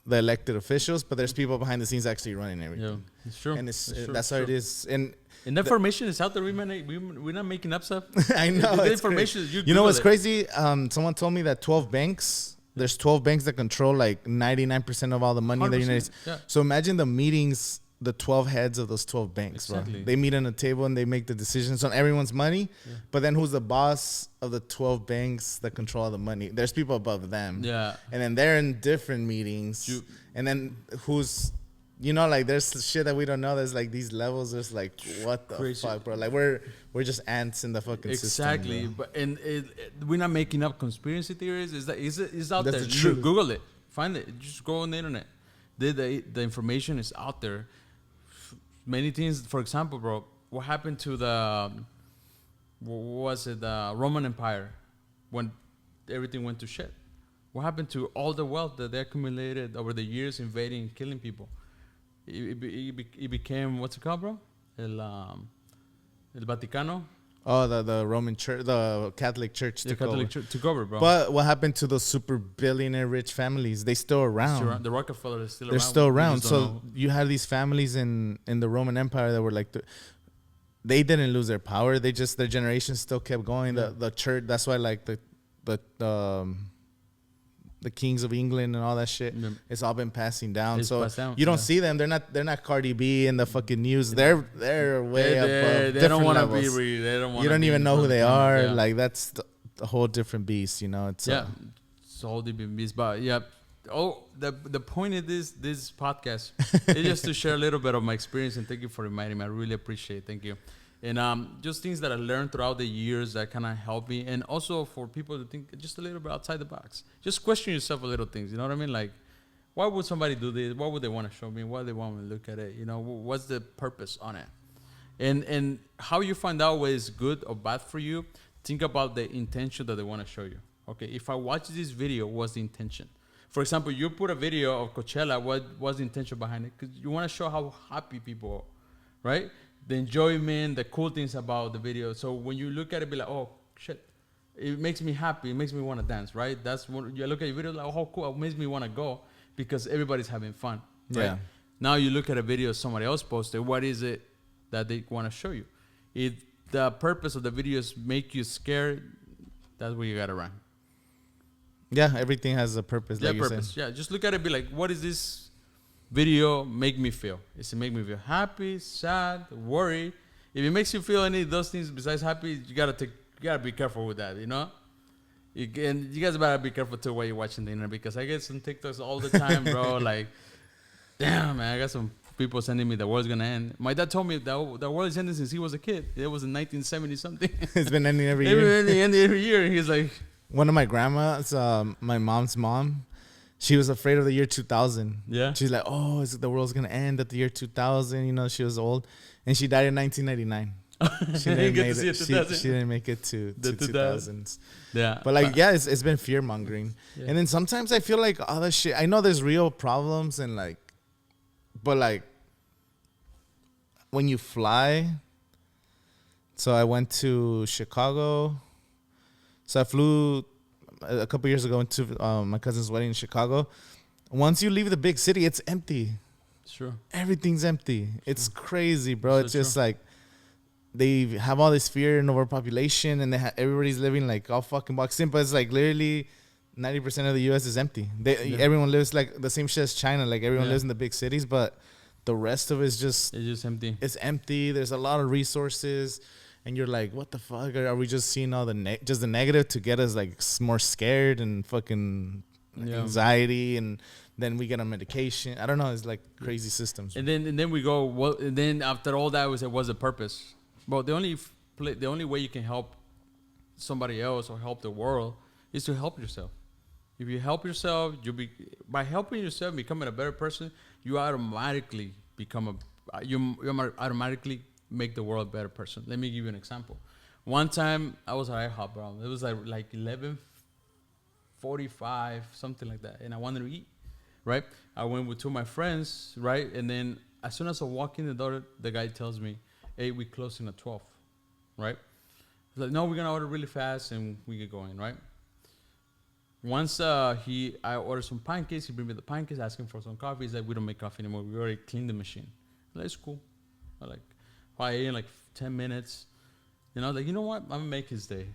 the elected officials, but there's people behind the scenes actually running everything. Yeah, it's true. And that's how it is. And the information is out there. We're not making up stuff. I know. The information. You know what's crazy? Someone told me that 12 banks. There's 12 banks that control like 99% of all the money in the United States. Yeah. So imagine the meetings, the 12 heads of those 12 banks. Exactly. Bro. They meet on a table and they make the decisions on everyone's money. Yeah. But then who's the boss of the 12 banks that control all the money? There's people above them. Yeah. And then they're in different meetings. And then who's... like there's shit that we don't know. There's like these levels. There's like what the crazy fuck, bro? Like we're just ants in the fucking system. Exactly. But we're not making up conspiracy theories. It's out there. You Google it, find it. Just go on the internet. The information is out there. many things. For example, bro, what happened to the Roman Empire when everything went to shit? What happened to all the wealth that they accumulated over the years, invading and killing people? It became, what's it called, bro? El Vaticano. Oh, the Roman Church, the Catholic Church The Catholic Church took over, bro. But what happened to those super billionaire rich families? They still around. The Rockefellers are still They're around. still around. So you have these families in the Roman Empire that were like, they didn't lose their power. They just, their generation still kept going. Yeah. The church, that's why like the kings of England and all that shit, it's all been passing down. It's so passed down, you don't see them. They're not Cardi B in the fucking news. They're way above. They don't want to be. You don't even know who they are. Yeah. Like that's a whole different beast. You know. It's it's a whole different beast. But yeah. Oh, the point of this podcast is just to share a little bit of my experience, and thank you for reminding me. I really appreciate it. Thank you. And just things that I learned throughout the years that kind of helped me, and also for people to think just a little bit outside the box. Just question yourself a little things. You know what I mean? Like, why would somebody do this? Why would they want to show me? Why do they want me to look at it? You know, what's the purpose on it? And how you find out what is good or bad for you, think about the intention that they want to show you. Okay, if I watch this video, what's the intention? For example, you put a video of Coachella, what was the intention behind it? Because you want to show how happy people are, right? The enjoyment, the cool things about the video. So when you look at it, be like, oh, shit, it makes me happy. It makes me want to dance, right? That's when you look at your video, like, oh, cool, it makes me want to go because everybody's having fun, right? Yeah. Now you look at a video somebody else posted, what is it that they want to show you? If the purpose of the videos make you scared, that's where you got to run. Yeah, everything has a purpose. Like purpose. Yeah, just look at it, be like, what is this video make me feel? Does it make me feel happy, sad, worried? If it makes you feel any of those things besides happy, you gotta be careful with that, you know? And you guys better be careful too while you're watching the internet, because I get some TikToks all the time, bro. Like, damn, man, I got some people sending me the world's gonna end. My dad told me that the world is ending since he was a kid. It was in 1970 something. It's been ending every year. Ending every year. And he's like, one of my grandmas, my mom's mom, she was afraid of the year 2000. Yeah. She's like, oh, the world's going to end at the year 2000. You know, she was old. And she died in 1999. She didn't make it to the 2000s. Yeah. But like, yeah, it's been fear mongering. Yeah. And then sometimes I feel like all that shit, I know there's real problems and like, but like when you fly, so I went to Chicago. So I flew a couple years ago into my cousin's wedding in Chicago. Once you leave the big city, it's empty. Sure. Everything's empty. Sure. It's crazy, bro. It's just like they have all this fear and overpopulation, and everybody's living like all fucking boxed in. But it's like literally 90% of the U.S. is empty. Everyone lives like the same shit as China. Like everyone lives in the big cities, but the rest of it is just... It's just empty. It's empty. There's a lot of resources. And you're like, what the fuck? Are we just seeing all the just the negative to get us like more scared and fucking anxiety, and then we get on medication? I don't know. It's like crazy systems. And then we go. Well, and then after all that, we said, what's the purpose? Well, the only way you can help somebody else or help the world is to help yourself. If you help yourself, by helping yourself, becoming a better person, you automatically automatically make the world a better person. Let me give you an example. One time I was at IHOP, bro. It was like 11:45, something like that, and I wanted to eat, right? I went with two of my friends, right? And then as soon as I walk in the door, the guy tells me, hey, we're closing at 12, right? He's like, no, we're gonna order really fast and we get going, right? Once I ordered some pancakes, he bring me the pancakes, asking for some coffee. He's like, we don't make coffee anymore. We already cleaned the machine. I'm like, it's cool. I ate in like 10 minutes. And I was like, you know what? I'm going to make his day.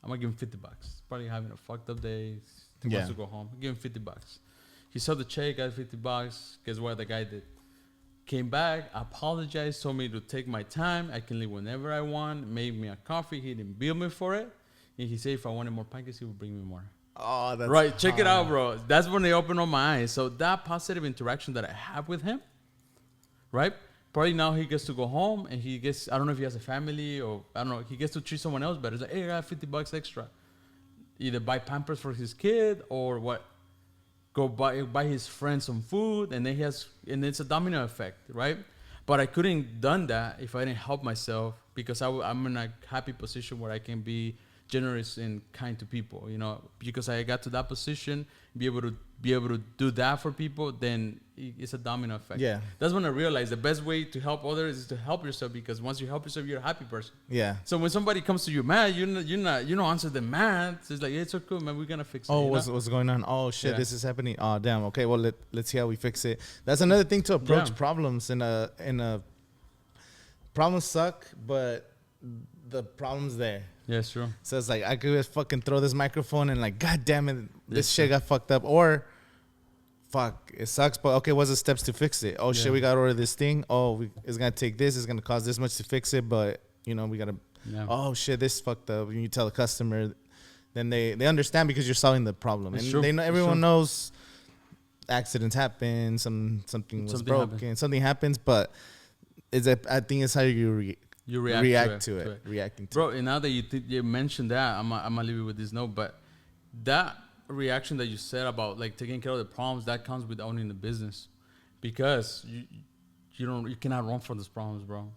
I'm going to give him $50. Probably having a fucked up day. He wants to go home. Give him $50. He saw the check, got $50. Guess what the guy did? Came back, apologized, told me to take my time. I can leave whenever I want. Made me a coffee. He didn't bill me for it. And he said if I wanted more pancakes, he would bring me more. Oh, that's right. Check it out, bro. That's when they opened up my eyes. So that positive interaction that I have with him, right? Probably now he gets to go home and he gets, I don't know if he has a family or, I don't know, he gets to treat someone else better. It's like, hey, I got $50 extra. Either buy Pampers for his kid or what? Go buy his friend some food, and then and it's a domino effect, right? But I couldn't done that if I didn't help myself, because I'm in a happy position where I can be generous and kind to people, you know, because I got to that position, be able to do that for people, then it's a domino effect. Yeah. That's when I realized the best way to help others is to help yourself, because once you help yourself, you're a happy person. Yeah. So when somebody comes to you mad, you don't answer them mad. It's like, hey, it's so cool, man. We're gonna fix it. Oh, what's going on? Oh shit, Yeah. this is happening. Oh damn. Okay, well let's see how we fix it. That's another thing to approach problems in a problems suck, but the problem's there. Yeah, sure. So it's like I could just fucking throw this microphone and like, god damn it, this shit got fucked up, or fuck, it sucks, but okay, what's the steps to fix it? Oh shit, we gotta order this thing. Oh, it's gonna take this. It's gonna cost this much to fix it, but you know we gotta. Yeah. Oh shit, this fucked up. When you tell the customer, then they understand because you're solving the problem, and they know, everyone knows accidents happen. Something was broken. Something happens, but I think it's how you react to it. Reacting to bro, it. and now that you mentioned that, I'm gonna leave you with this note, but that reaction that you said about like taking care of the problems, that comes with owning the business, because you cannot run from those problems, bro.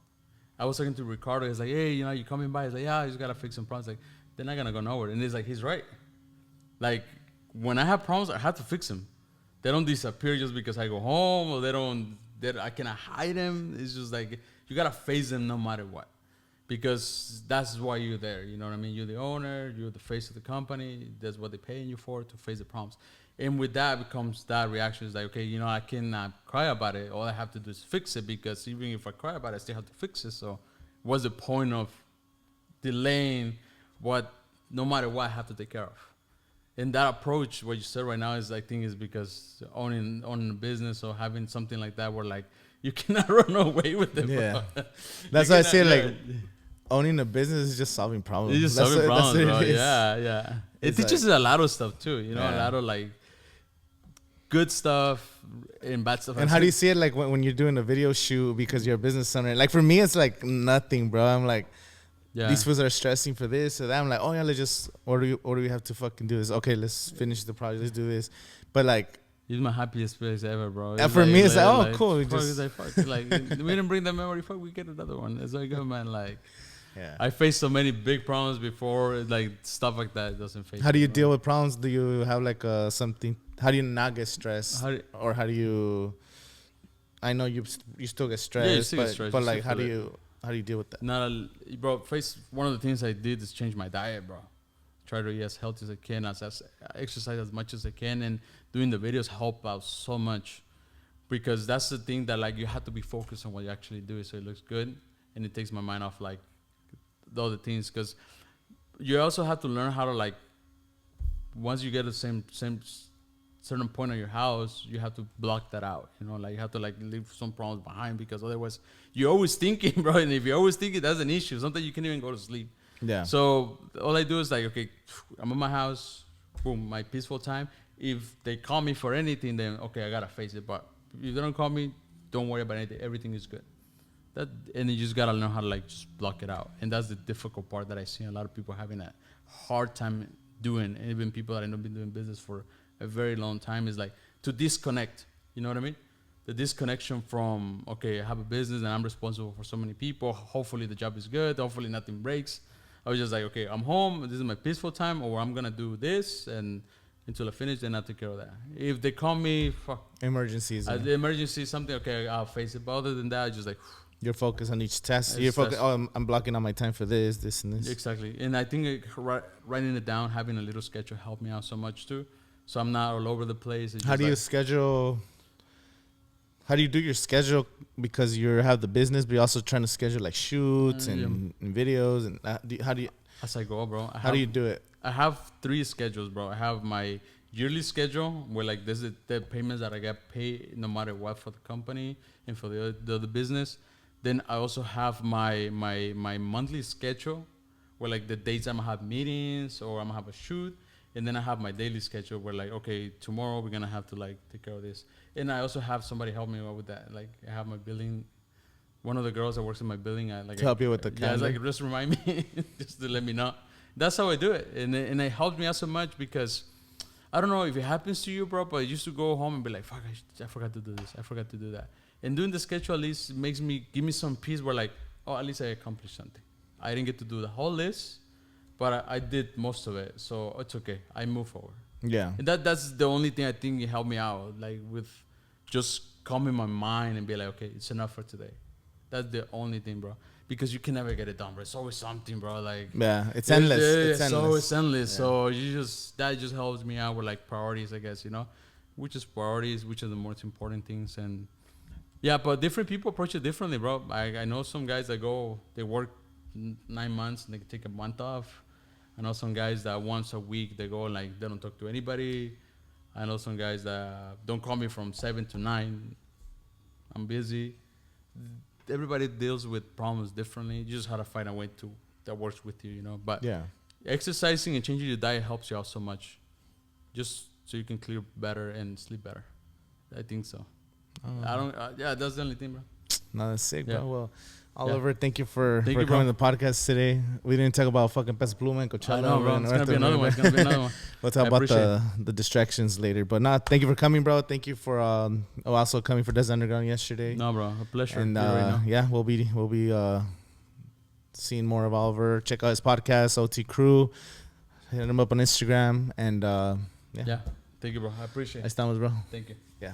I was talking to Ricardo. He's like, hey, you know, you coming by? He's like, yeah, I just gotta fix some problems. Like, they're not gonna go nowhere. And he's like, he's right. Like, when I have problems, I have to fix them. They don't disappear just because I go home, or I cannot hide them. It's just like, you gotta face them no matter what, because that's why you're there. You know what I mean? You're the owner, you're the face of the company. That's what they're paying you for, to face the problems. And with that becomes that reaction is like, okay, you know, I cannot cry about it. All I have to do is fix it, because even if I cry about it, I still have to fix it. So what's the point of delaying what, no matter what, I have to take care of? And that approach, what you said right now, is I think is because owning a business or having something like that, where like you cannot run away with it. Yeah, that's why I say like owning a business is just solving problems. It's just solving problems, bro. Yeah. It teaches you a lot of stuff too. You know, a lot of like good stuff and bad stuff. And how do you see it like when you're doing a video shoot because you're a business owner? Like for me, it's like nothing, bro. I'm like, these fools are stressing for this or that. I'm like, oh yeah, let's just, or do we have to fucking do this? Okay, let's finish the project. Let's do this. But like, it's my happiest place ever, bro. And for me, it's like, oh, cool. Like, we didn't bring that memory. Fuck, we get another one. It's like, good, man. Like, I faced so many big problems before. Like, stuff like that doesn't face. How do you deal with problems? Do you have like something? How do you not get stressed? Or how do you? I know you still get stressed. Yeah, you still get stressed. But like, how do you deal with that? Bro. One of the things I did is change my diet, bro. Try to eat as healthy as I can, as exercise as much as I can, and doing the videos help out so much, because that's the thing that like you have to be focused on what you actually do, so it looks good, and it takes my mind off like the other things, because you also have to learn how to like, once you get the same certain point of your house, you have to block that out, you know, like you have to like leave some problems behind, because otherwise you're always thinking, bro, and if you're always thinking, that's an issue. Sometimes you can't even go to sleep. Yeah. So all I do is like, okay, I'm in my house, boom, my peaceful time. If they call me for anything, then okay, I gotta face it. But if they don't call me, don't worry about anything. Everything is good. And you just gotta learn how to like just block it out. And that's the difficult part that I see a lot of people having a hard time doing. And even people that I know been doing business for a very long time, is like to disconnect. You know what I mean? The disconnection from, okay, I have a business and I'm responsible for so many people. Hopefully the job is good. Hopefully nothing breaks. I was just like, okay, I'm home. This is my peaceful time, or I'm gonna do this, and until I finish, then I'll take care of that. If they call me, fuck. Emergencies. The emergency is something, okay, I'll face it. But other than that, just like, you're focused on each task. You're focused. Oh, I'm blocking out my time for this, and this. Exactly. And I think writing it down, having a little schedule helped me out so much too. So I'm not all over the place. How do you schedule? How do you do your schedule? Because you have the business, but you're also trying to schedule like shoots and videos. And how do you? As I go, bro. How do you do it? I have 3 schedules, bro. I have my yearly schedule, where like this is the payments that I get paid no matter what for the company and for the other business. Then I also have my monthly schedule, where like the dates I'm gonna have meetings or I'm gonna have a shoot. And then I have my daily schedule, where like, okay, tomorrow we're gonna have to like take care of this. And I also have somebody help me with that. Like I have my billing. One of the girls that works in my billing, to help you with the calendar. Yeah, it's like, just remind me, just to let me know. That's how I do it, and it helps me out so much, because I don't know if it happens to you, bro, but I used to go home and be like, fuck, I forgot to do this. I forgot to do that. And doing the schedule at least give me some peace where like, oh, at least I accomplished something. I didn't get to do the whole list, but I did most of it. So it's okay. I move forward. Yeah. And that's the only thing I think it helped me out, like with just calming my mind and be like, okay, it's enough for today. That's the only thing, bro. Because you can never get it done, bro. It's always something, bro. Like Yeah, it's endless. It's endless. So it's endless. Yeah. So that just helps me out with like priorities, I guess, which is priorities, which are the most important things. And yeah, but different people approach it differently, bro. I know some guys that they work 9 months and they take a month off. I know some guys that once a week they go and like they don't talk to anybody. I know some guys that don't call me from 7 to 9. I'm busy. Everybody deals with problems differently. You just have to find a way that works with you, But yeah, exercising and changing your diet helps you out so much, just so you can clear better and sleep better. I think so. Yeah, that's the only thing, bro. No, that's sick, bro. Well, Oliver, thank you for coming to the podcast today. We didn't talk about fucking Peso Pluma and Coachella. I know, bro. It's gonna be another one. We'll talk about the distractions later. But thank you for coming, bro. Thank you for also coming for Des Underground yesterday. No, bro, a pleasure. And yeah, we'll be seeing more of Oliver. Check out his podcast, OT Crew. Hit him up on Instagram and yeah. Thank you, bro. I appreciate it. Ahí estamos, bro. Thank you. Yeah.